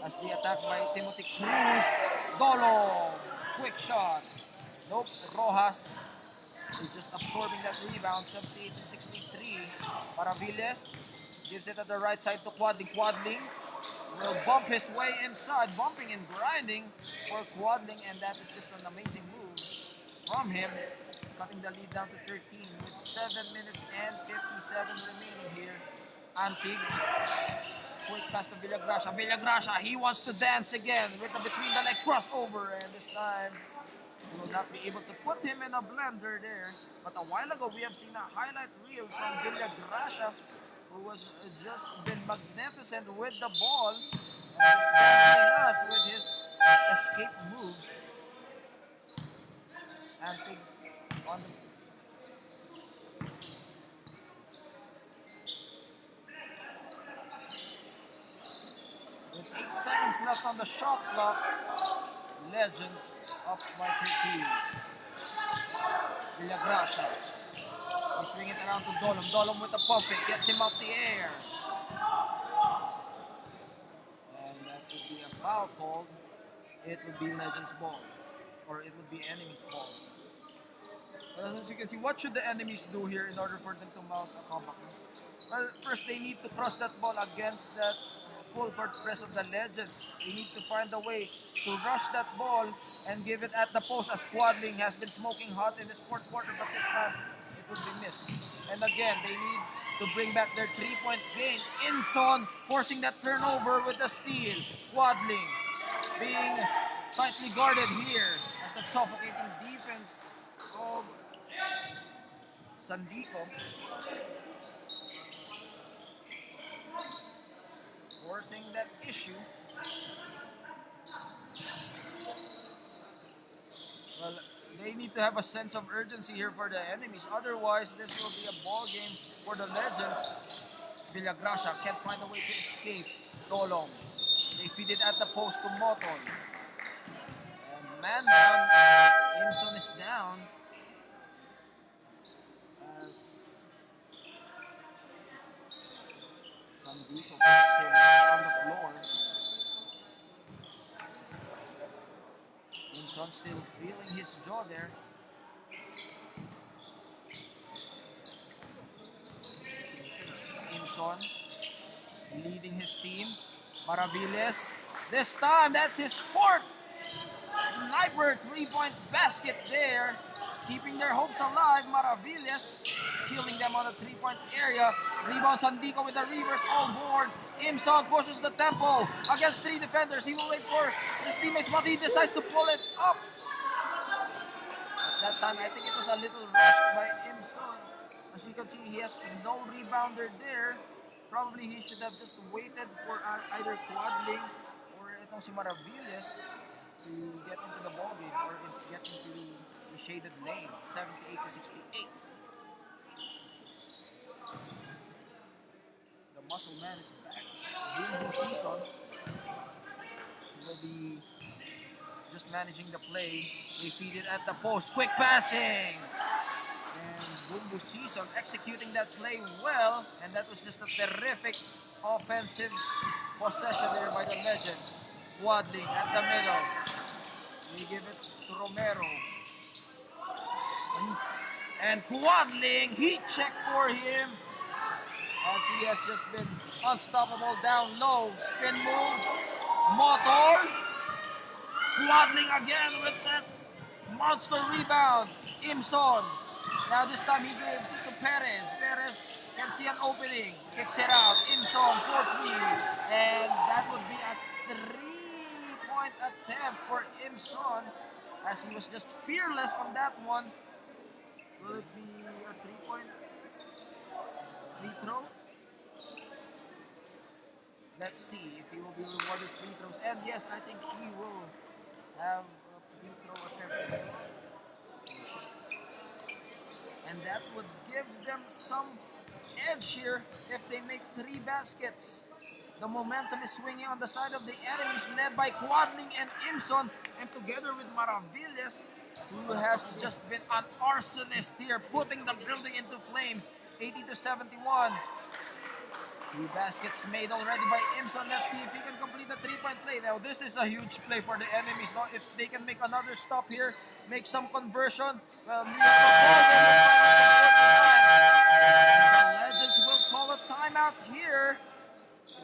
as the attack by Timothy Cruz. Dolo, quick shot. Nope, Rojas is just absorbing that rebound. 78 to 63. Paraviles gives it at the right side to Quadling. Quadling will bump his way inside, bumping and grinding for Quadling, and that is just an amazing move from him, cutting the lead down to 13 with 7 minutes and 57 remaining here. Antig, quick pass to Villagracia. Villagracia, he wants to dance again with the between the legs crossover, and this time he will not be able to put him in a blender there. But a while ago, we have seen a highlight reel from Villagracia, who was just been magnificent with the ball and just dazzling us with his escape moves. Antig on the with 8 seconds left on the shot clock, Legends up by 13. Villagracia. He swing it around to Dolom. Dolom with the pump it, gets him up the air. And that would be a foul. foul called, it would be Legends ball, or it would be enemies ball. But as you can see, what should the enemies do here in order for them to mount a comeback? Well, first they need to cross that ball against that full court press of the Legends. They need to find a way to rush that ball and give it at the post, as Quadling has been smoking hot in this fourth quarter, but this time it would be missed. And again, they need to bring back their three-point game. Imson forcing that turnover with the steal. Quadling being tightly guarded here as that suffocating defense of Sandico forcing that issue. Well, they need to have a sense of urgency here for the enemies. Otherwise, this will be a ball game for the Legends. Villagracia can't find a way to escape. Dolong. They feed it at the post to Moton. And man down. Imson is down. As Sandico puts him on the floor. Imson still feeling his jaw there. Imson leading his team. Maravillas. This time, that's his fourth sniper three-point basket there. Keeping their hopes alive. Maravillas killing them on the three-point area. Rebound Sandico with the reverse all board. Imson pushes the tempo against three defenders. He will wait for his teammates, but he decides to pull it up. At that time, I think it was a little rushed by Imson. As you can see, he has no rebounder there. Probably he should have just waited for either Quadling or itong si Maravillas to get into the ballgame or get into the shaded lane. 78-68. The muscle man is back. Windy season. He will be just managing the play. They feed it at the post. Quick passing! And Bumbu Season executing that play well. And that was just a terrific offensive possession there by the Legends. Quadling at the middle. They give it to Romero. And Quadling, heat check for him. As he has just been unstoppable down low. Spin move. Motor. Quadling again with that monster rebound. Imson. Now this time he gives it to Perez. Perez can see an opening. Kicks it out. Imson for 3. And that would be a 3-point attempt for Imson. As he was just fearless on that one. Will it be a 3-point free throw? Let's see if he will be rewarded free throws. And yes, I think he will have a free throw attempt. And that would give them some edge here if they make 3 baskets. The momentum is swinging on the side of the enemies, led by Quadling and Imson, and together with Maravillas, who has just been an arsonist here, putting the building into flames. 80-71. 3 baskets made already by Imson. Let's see if he can complete the 3-point play. Now, this is a huge play for the enemies. Now, if they can make another stop here, make some conversion, well, we have a ball game. The Legends will call a timeout here.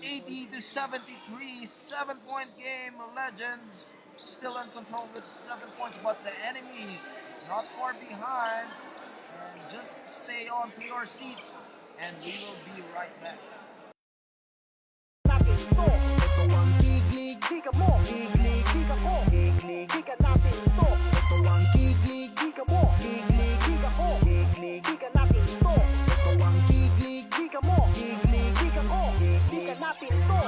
80-73, 7-point game. Legends still in control with 7 points, but the enemies not far behind. And just stay on to your seats, and we will be right back. natin to. Ito ang kiglig, chika mo. Kiglig, chika ko. Kiglig, chika natin to. Ito ang kiglig, chika mo. Kiglig, chika ko. Kiglig, chika natin to. Ito ang kiglig, chika mo. Kiglig, chika ko. Chika natin to.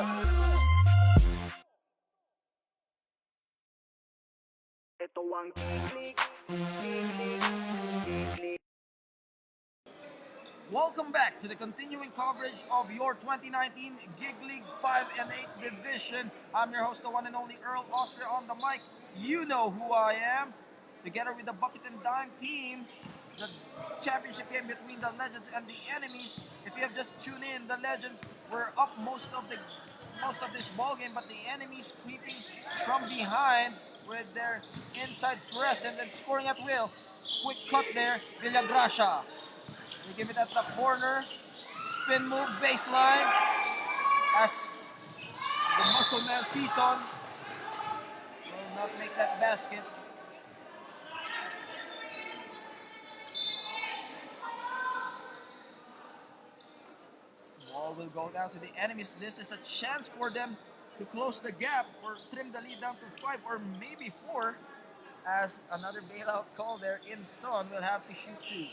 Ito ang kiglig, kiglig, kiglig. Welcome back to the continuing coverage of your 2019 Gig League 5 and 8 division. I'm your host, the one and only Earl Austria on the mic. You know who I am. Together with the Bucket and Dime team, the championship game between the Legends and the enemies. If you have just tuned in, the Legends were up most of the most of this ball game, but the enemies creeping from behind with their inside press and then scoring at will. Quick cut there, Villagracia. They give it at the corner. Spin move, baseline. As the muscle man Season will not make that basket. Ball will go down to the enemies. This is a chance for them to close the gap or trim the lead down to 5 or maybe 4. As another bailout call there, Im Son will have to shoot 2.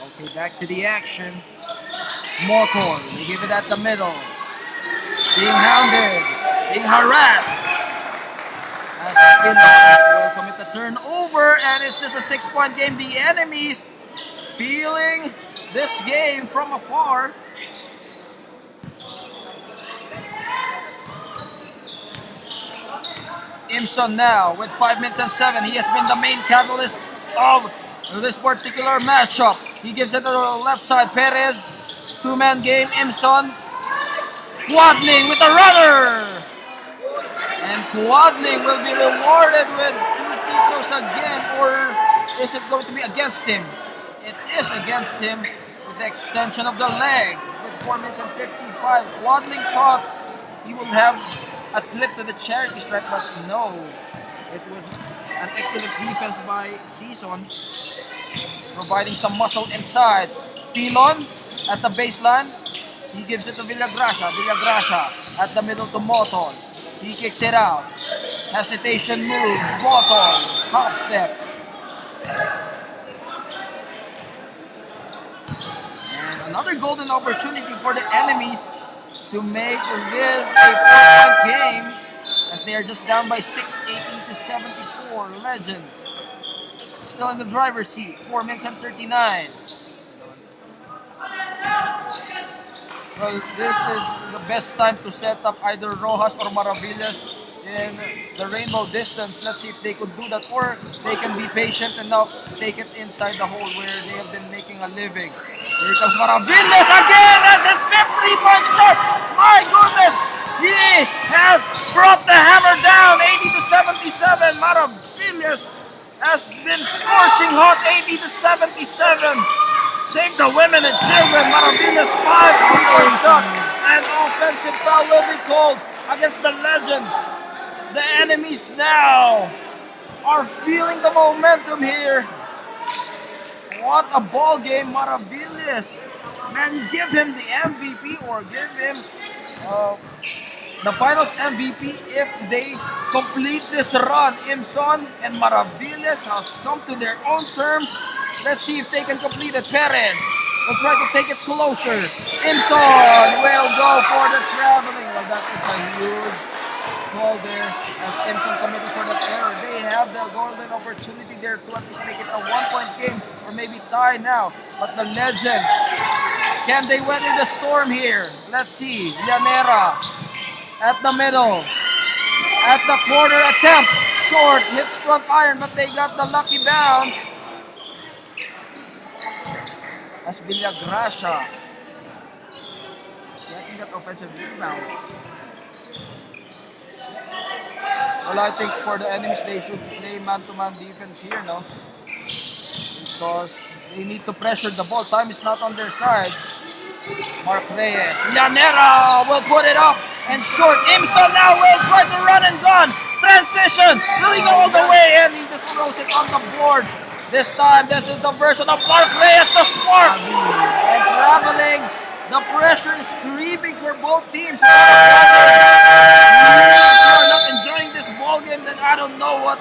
Okay, back to the action. Motor, they give it at the middle. Being hounded, being harassed. As Pinoy will commit the turnover, and it's just a 6-point game. The enemies feeling this game from afar. Im Son now with 5 minutes and 7. He has been the main catalyst of this particular matchup. He gives it to the left side. Perez, 2-man game. Im Son Quadling with a runner. And Quadling will be rewarded with 2 free throws again, or is it going to be against him? It is against him with the extension of the leg. With 4 minutes and 55. Quadling thought he would have a trip to the charity stripe, but no. It was an excellent defense by Season, providing some muscle inside. Pilon at the baseline. He gives it to Villagracia. Villagracia at the middle to Moton. He kicks it out. Hesitation move. Moton. Half step. And another golden opportunity for the enemies to make this a 4-point game, as they are just down by 6, 18 to 74. Legends still in the driver's seat. 4 minutes and 39. Well, this is the best time to set up either Rojas or Maravillas in the rainbow distance. Let's see if they could do that, or they can be patient enough, take it inside the hole where they have been making a living. Here comes Maravillas again. That's his 5th 3-point shot. My goodness, he has brought the hammer down. 80 to 77. Maravillas has been scorching hot. 80 to 77. Save the women and children. Maravillas 5 3-point shot. And offensive foul will be called against the Legends. The enemies now are feeling the momentum here. What a ball game, Maravillas. Man, you give him the MVP or give him the finals MVP if they complete this run. Im Son and Maravillas has come to their own terms. Let's see if they can complete it. Perez will try to take it closer. Im Son will go for the traveling. Well, that is a huge call there as Im Son committed for that error. They have the golden opportunity there to at least make it a 1-point game or maybe tie now. But the Legends, can they weather the storm here? Let's see. Llanera at the middle. At the corner attempt. Short, hits front iron, but they got the lucky bounce. As Villagracia getting that offensive rebound. Well, I think for the enemies, they should play man-to-man defense here, no? Because they need to pressure the ball. Time is not on their side. Mark Reyes. Llanera will put it up and short. Im Son now will try to run and gun. Transition. Will he go all the way? And he just throws it on the board. This time, this is the version of Mark Reyes, the spark. And traveling. The pressure is creeping for both teams. If you're not enjoying this ball game, then I don't know what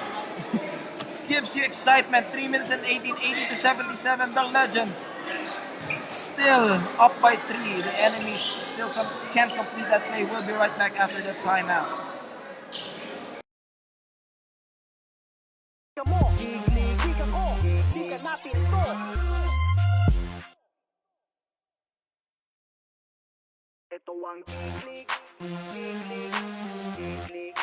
gives you excitement. 3 minutes and 18, 80 to 77. The Legends still up by 3. The enemies still can't complete that play. We'll be right back after the timeout. Kaibigan ko, kaibigan natin to. Ito ang kiklik, kiklik, kiklik.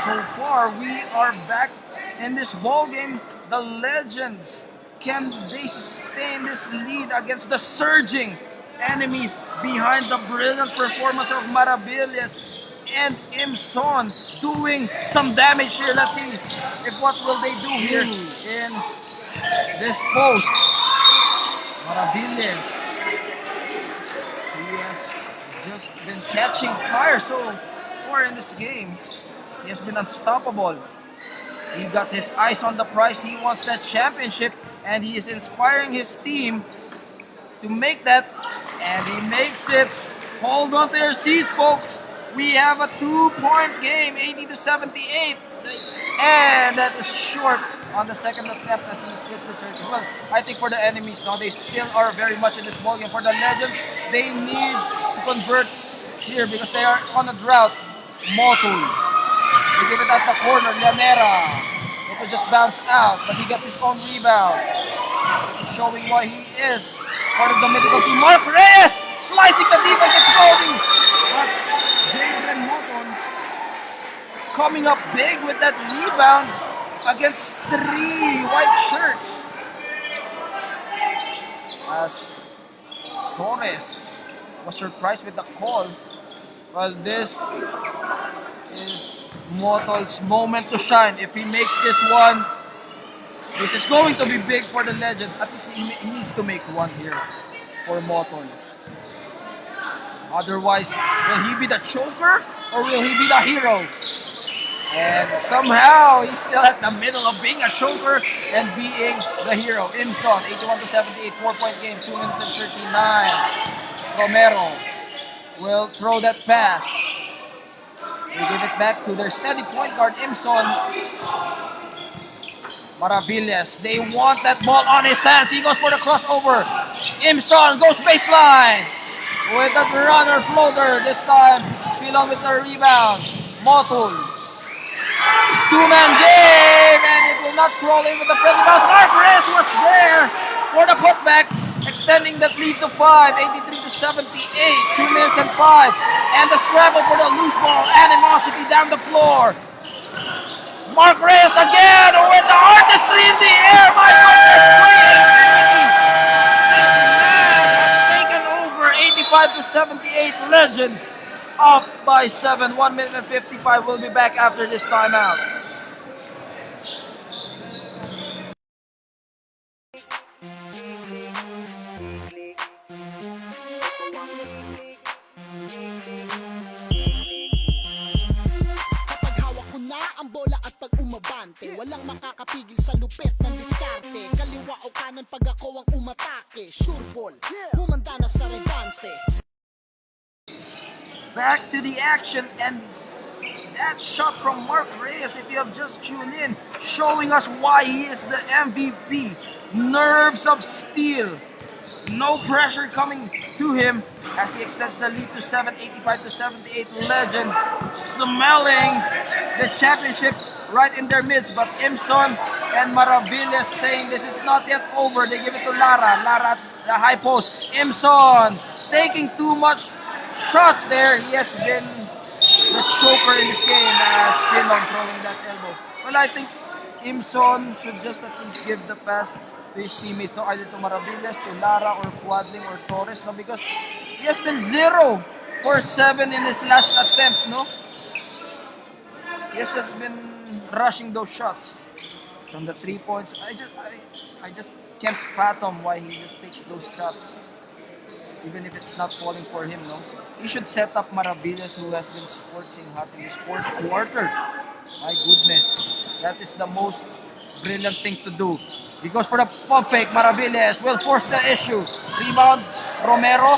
So far, we are back in this ball game. The Legends, can they sustain this lead against the surging enemies behind the brilliant performance of Maravillas and Imson doing some damage here? Let's see if what will they do here in this post. Maravillas, he has just been catching fire so far in this game. He has been unstoppable. He got his eyes on the prize. He wants that championship, and he is inspiring his team to make that, and he makes it. Hold on to your seats, folks. We have a 2-point game, 80-78, and that is short on the second attempt as he splits the church. Well, I think for the enemies now, they still are very much in this ballgame. For the Legends, they need to convert here because they are on a drought. Motul. They give it at the corner. Llanera. It will just bounce out, but he gets his own rebound. Showing why he is part of the medical team. Mark Reyes slicing the defense, exploding. But Jalen Motul coming up big with that rebound against 3 white shirts. As Torres was surprised with the call. Well, this is Motul's moment to shine. If he makes this one, this is going to be big for the Legend. At least he needs to make one here for Motul. Otherwise, will he be the choker or will he be the hero? And somehow, he's still at the middle of being a choker and being the hero. Imson, 81-78, 4-point game, 2 minutes and 39. Romero will throw that pass. They give it back to their steady point guard, Imson. Maravillas, they want that ball on his hands. He goes for the crossover. Imson goes baseline with that runner floater. This time, Pilon with the rebound. Motul. 2-man game, and it will not crawl in with the friendly bounce. Marquez was there for the putback, extending that lead to 5, 83-78, 2 minutes and 5. And the scramble for the loose ball, animosity down the floor. Mark Reyes again with the artistry in the air. My goodness, has taken over. 85-78, Legends up by 7. 1 minute and 55. We'll be back after this timeout. Kapag hawak ko na ang bola at pag umabante, walang makakapigil sa lupit ng diskarte. Kaliwa o kanan pag ako ang umatake. Sure ball, humanda na sa rebanse. Back to the action, and that shot from Mark Reyes, if you have just tuned in, showing us why he is the MVP. Nerves of steel. No pressure coming to him as he extends the lead to 7, 85-78. Legends smelling the championship right in their midst, but Imson and Maravillas saying this is not yet over. They give it to Lara. Lara at the high post. Imson taking too much shots there. He has been the choker in this game as Pilon throwing that elbow. Well, I think Imson should just at least give the pass to his teammates, no, either to Maravillas, to Lara, or Quadling, or Torres, no, because he has been 0 for 7 in his last attempt, no. He has just been rushing those shots from the 3 points. I just can't fathom why he just takes those shots, even if it's not falling for him, no. He should set up Maravillas, who has been scorching hot in this fourth quarter. My goodness, that is the most brilliant thing to do. Because for the pump fake, Maravillas will force the issue. Rebound, Romero.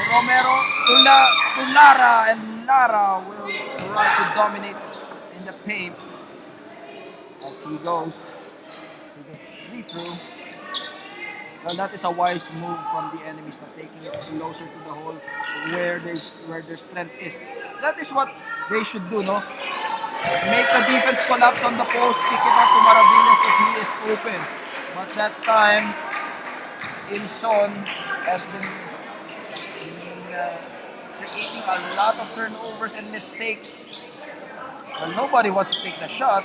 Romero to Lara, and Lara will try to dominate in the paint as he goes to the free throw. Well, that is a wise move from the enemies, not taking it closer to the hole where their strength is. That is what they should do, no? make the defense collapse on the post, kick it out to Maravillas if he is open. But that time, Imson has been creating a lot of turnovers and mistakes. Well, nobody wants to take the shot.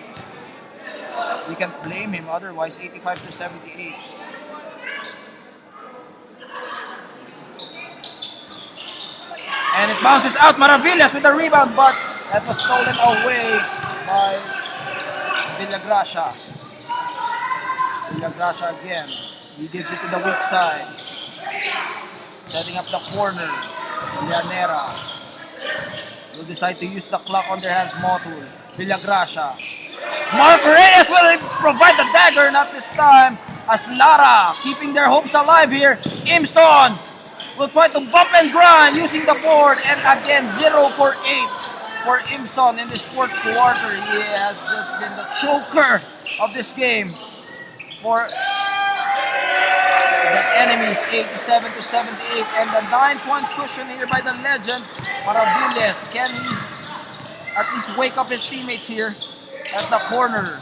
We can't blame him otherwise. 85 to 78. And it bounces out. Maravillas with the rebound, but that was stolen away by Villagracia. Villagracia again. He gives it to the weak side. Setting up the corner. Llanera will decide to use the clock on their hands. Motul. Villagracia. Mark Reyes will provide the dagger, not this time. As Lara keeping their hopes alive here. Imson will try to bump and grind using the board, and again 0 for 8 for Imson in this fourth quarter. He has just been the choker of this game for the enemies, 87 to 78, and the 9-point cushion here by the Legends. Maravillas, can he at least wake up his teammates here at the corner?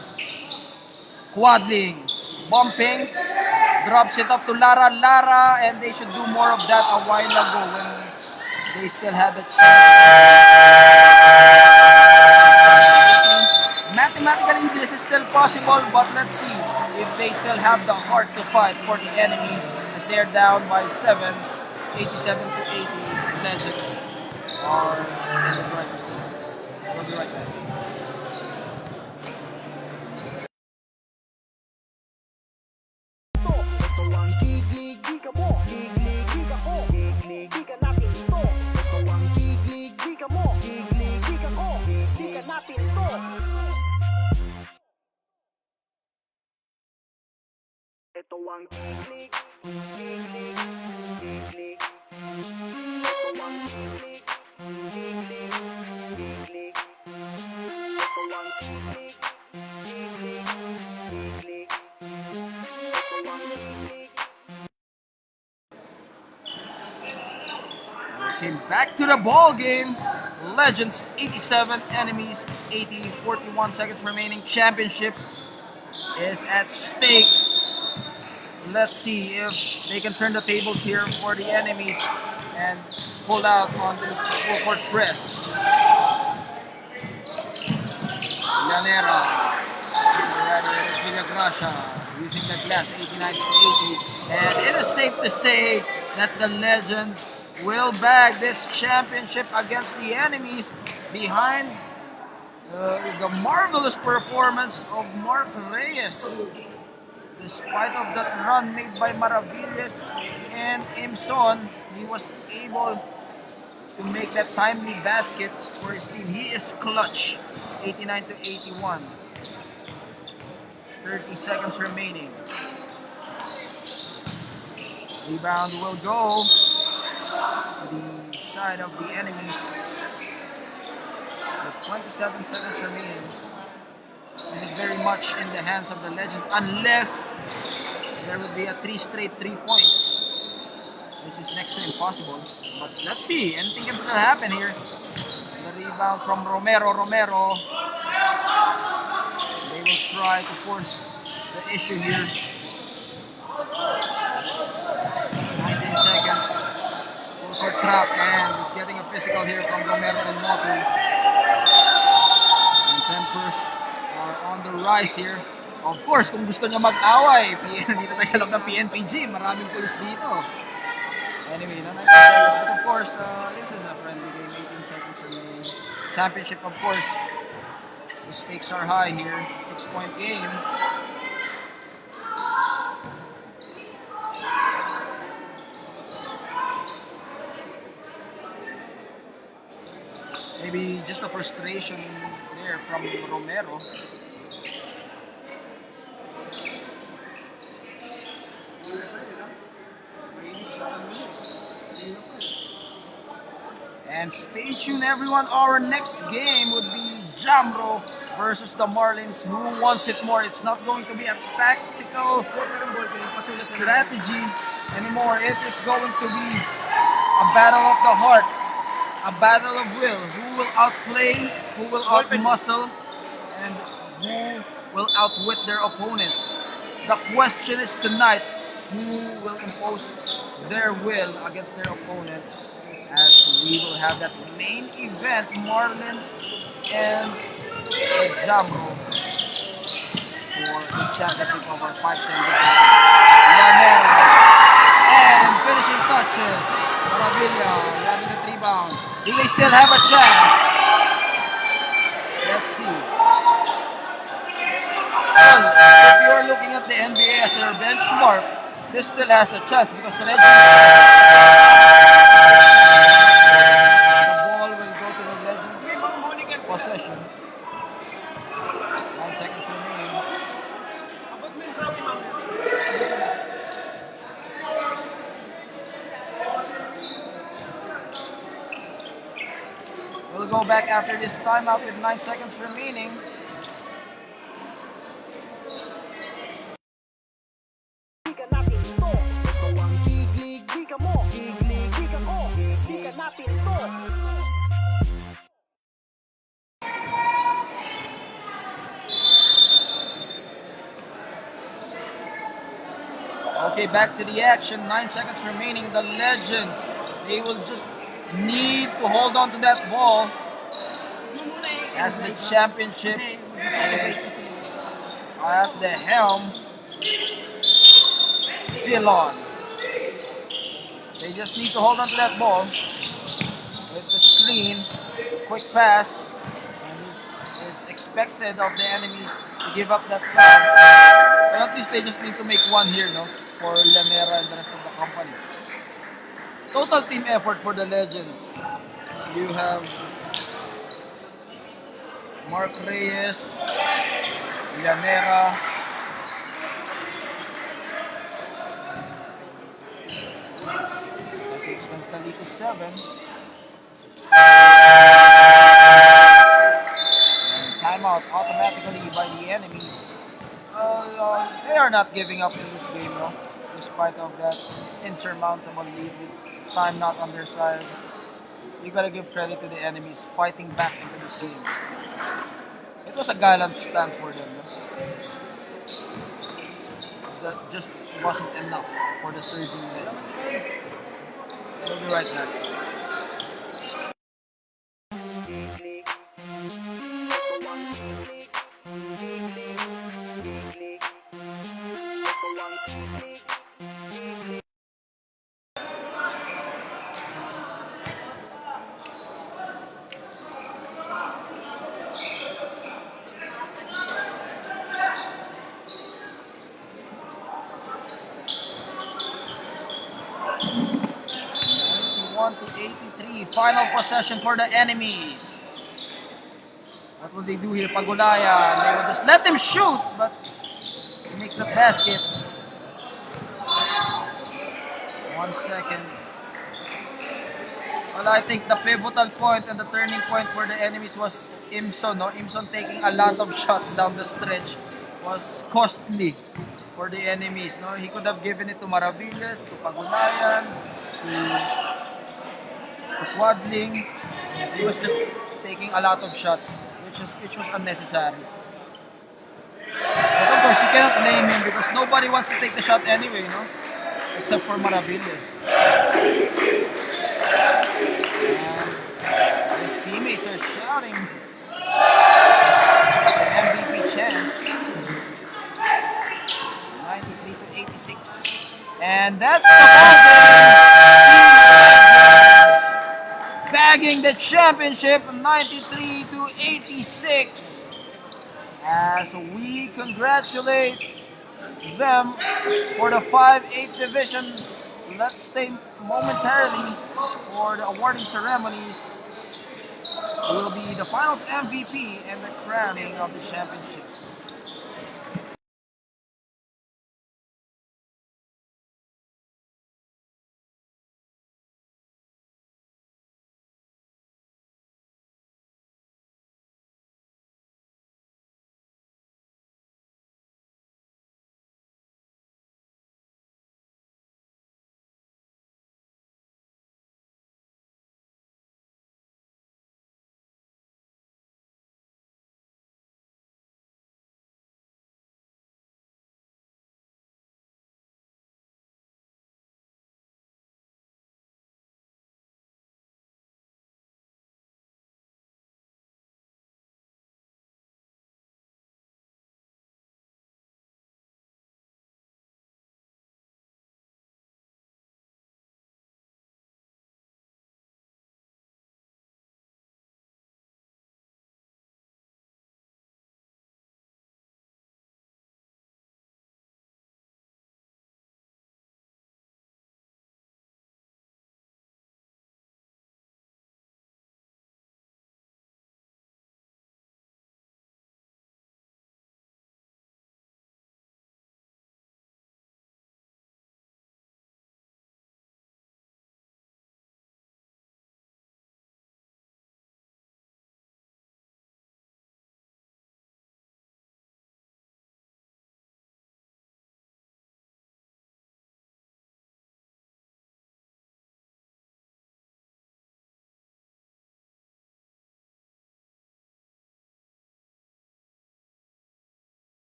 Quadling, bumping, drops it up to Lara, and they should do more of that a while ago when they still had the chance. Mathematically, this is still possible, but let's see if they still have the heart to fight for the enemies as they are down by 7, 87 to 80. Legends are in the driver's seat. We'll be right back. Ito ang giglig-giga mo, giglig-giga ko, giglig-giga natin ito. Ito ang giglig-giga mo, giglig-giga ko, giglig-giga natin ito. Ito ang giglig, giglig, giglig. Ito ang giglig, giglig, giglig. Ito ang giglig, giglig, giglig. Came back to the ball game. Legends 87, enemies 80. 41 seconds remaining. Championship is at stake. Let's see if they can turn the tables here for the enemies and pull out on this full court press. Llanera. Rather, it is Villagracia using the glass 89 to 80. And it is safe to say that the Legends will bag this championship against the enemies behind the marvelous performance of Mark Reyes. Despite of that run made by Maravillas and Imson, he was able to make that timely baskets for his team. He is clutch. 89 to 81. 30 seconds remaining. Rebound will go to the side of the enemies. With 27 seconds remaining. This is very much in the hands of the Legends, unless there will be a 3 straight 3 points, which is next to impossible. But let's see, anything can still happen here. The rebound from Romero. They will try to force the issue here. 19 seconds. Full court trap, and getting a physical here from Romero and Motul. And Tempers are on the rise here. Of course, kung gusto niya mag-away, dito tayo sa loob ng PNPG, maraming pulis dito. Anyway, no, 19 seconds. But of course, this is a friendly game. 18 seconds remaining. Championship, of course. The stakes are high here. 6-point game. Maybe just a frustration there from Romero. And stay tuned, everyone. Our next game would be Jamro versus the Marlins. Who wants it more? It's not going to be a tactical strategy anymore. It is going to be a battle of the heart, a battle of will. Who will outplay? Who will outmuscle? and who will outwit their opponents. The question is tonight, who will impose their will against their opponent, as we will have that main event, Marlins and Jamro, for the championship of our 510 division. Llanera, and finishing touches. Maravilla having the rebound. Do they still have a chance? Let's see. Well, if you're looking at the NBA as your benchmark, this still has a chance because the ball will go to the Legends possession. 9 seconds remaining. Abot mo yung trophy, ma'am. We'll go back after this timeout with 9 seconds remaining. Liga natin to. Ito ang giglig, liga mo. Giglig, liga ko. Liga natin to. Okay, back to the action. 9 seconds remaining. The Legends, they will just need to hold on to that ball as the championship is at the helm. Still on. They just need to hold on to that ball with the screen, quick pass, and it's expected of the enemies to give up that pass. But at least they just need to make one here, no, for Llanera and the rest of the company. Total team effort for the Legends. You have Mark Reyes, Llanera, kasi extends na dito 7. And timeout automatically by the enemies. They are not giving up in this game, no? Despite of that insurmountable lead with time not on their side. You gotta give credit to the enemies fighting back into this game. It was a gallant stand for them, no? That just wasn't enough for the surging Legends. We'll be right back. Giglig. Ito ang giglig. Giglig. Giglig. Ito ang giglig. Giglig. To 83, final possession for the enemies. What will they do here? Pagulayan, they will just let him shoot, but he makes the basket. 1 second. Well, I think the pivotal point and the turning point for the enemies was Imson. No? Imson taking a lot of shots down the stretch was costly for the enemies. No? He could have given it to Maravillas, to Pagulayan, to Quadling. He was just taking a lot of shots, which was unnecessary. But of course, you cannot blame him because nobody wants to take the shot anyway, no? Except for Maravillas. And his teammates are shouting the MVP chance. 93 to 86. And that's the ball game. Bagging the championship 93 to 86. As we congratulate them for the 5-8 division. Let's stay momentarily for the awarding ceremonies. It will be the finals MVP and the crowning of the championship.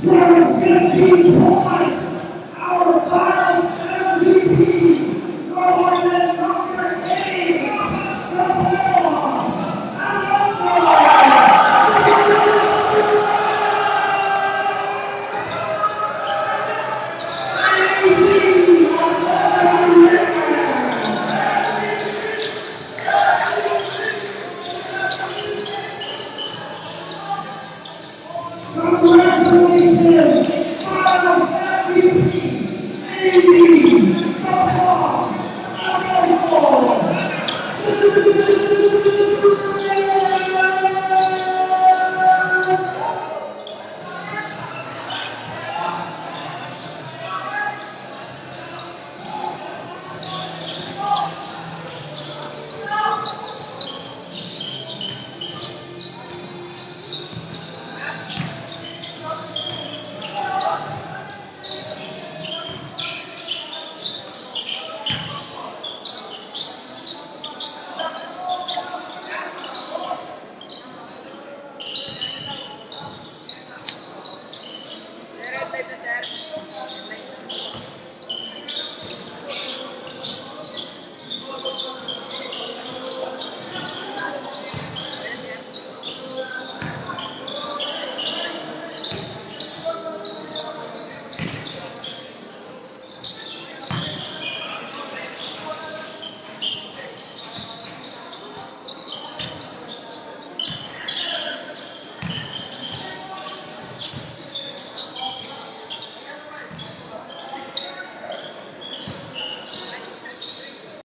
15 points.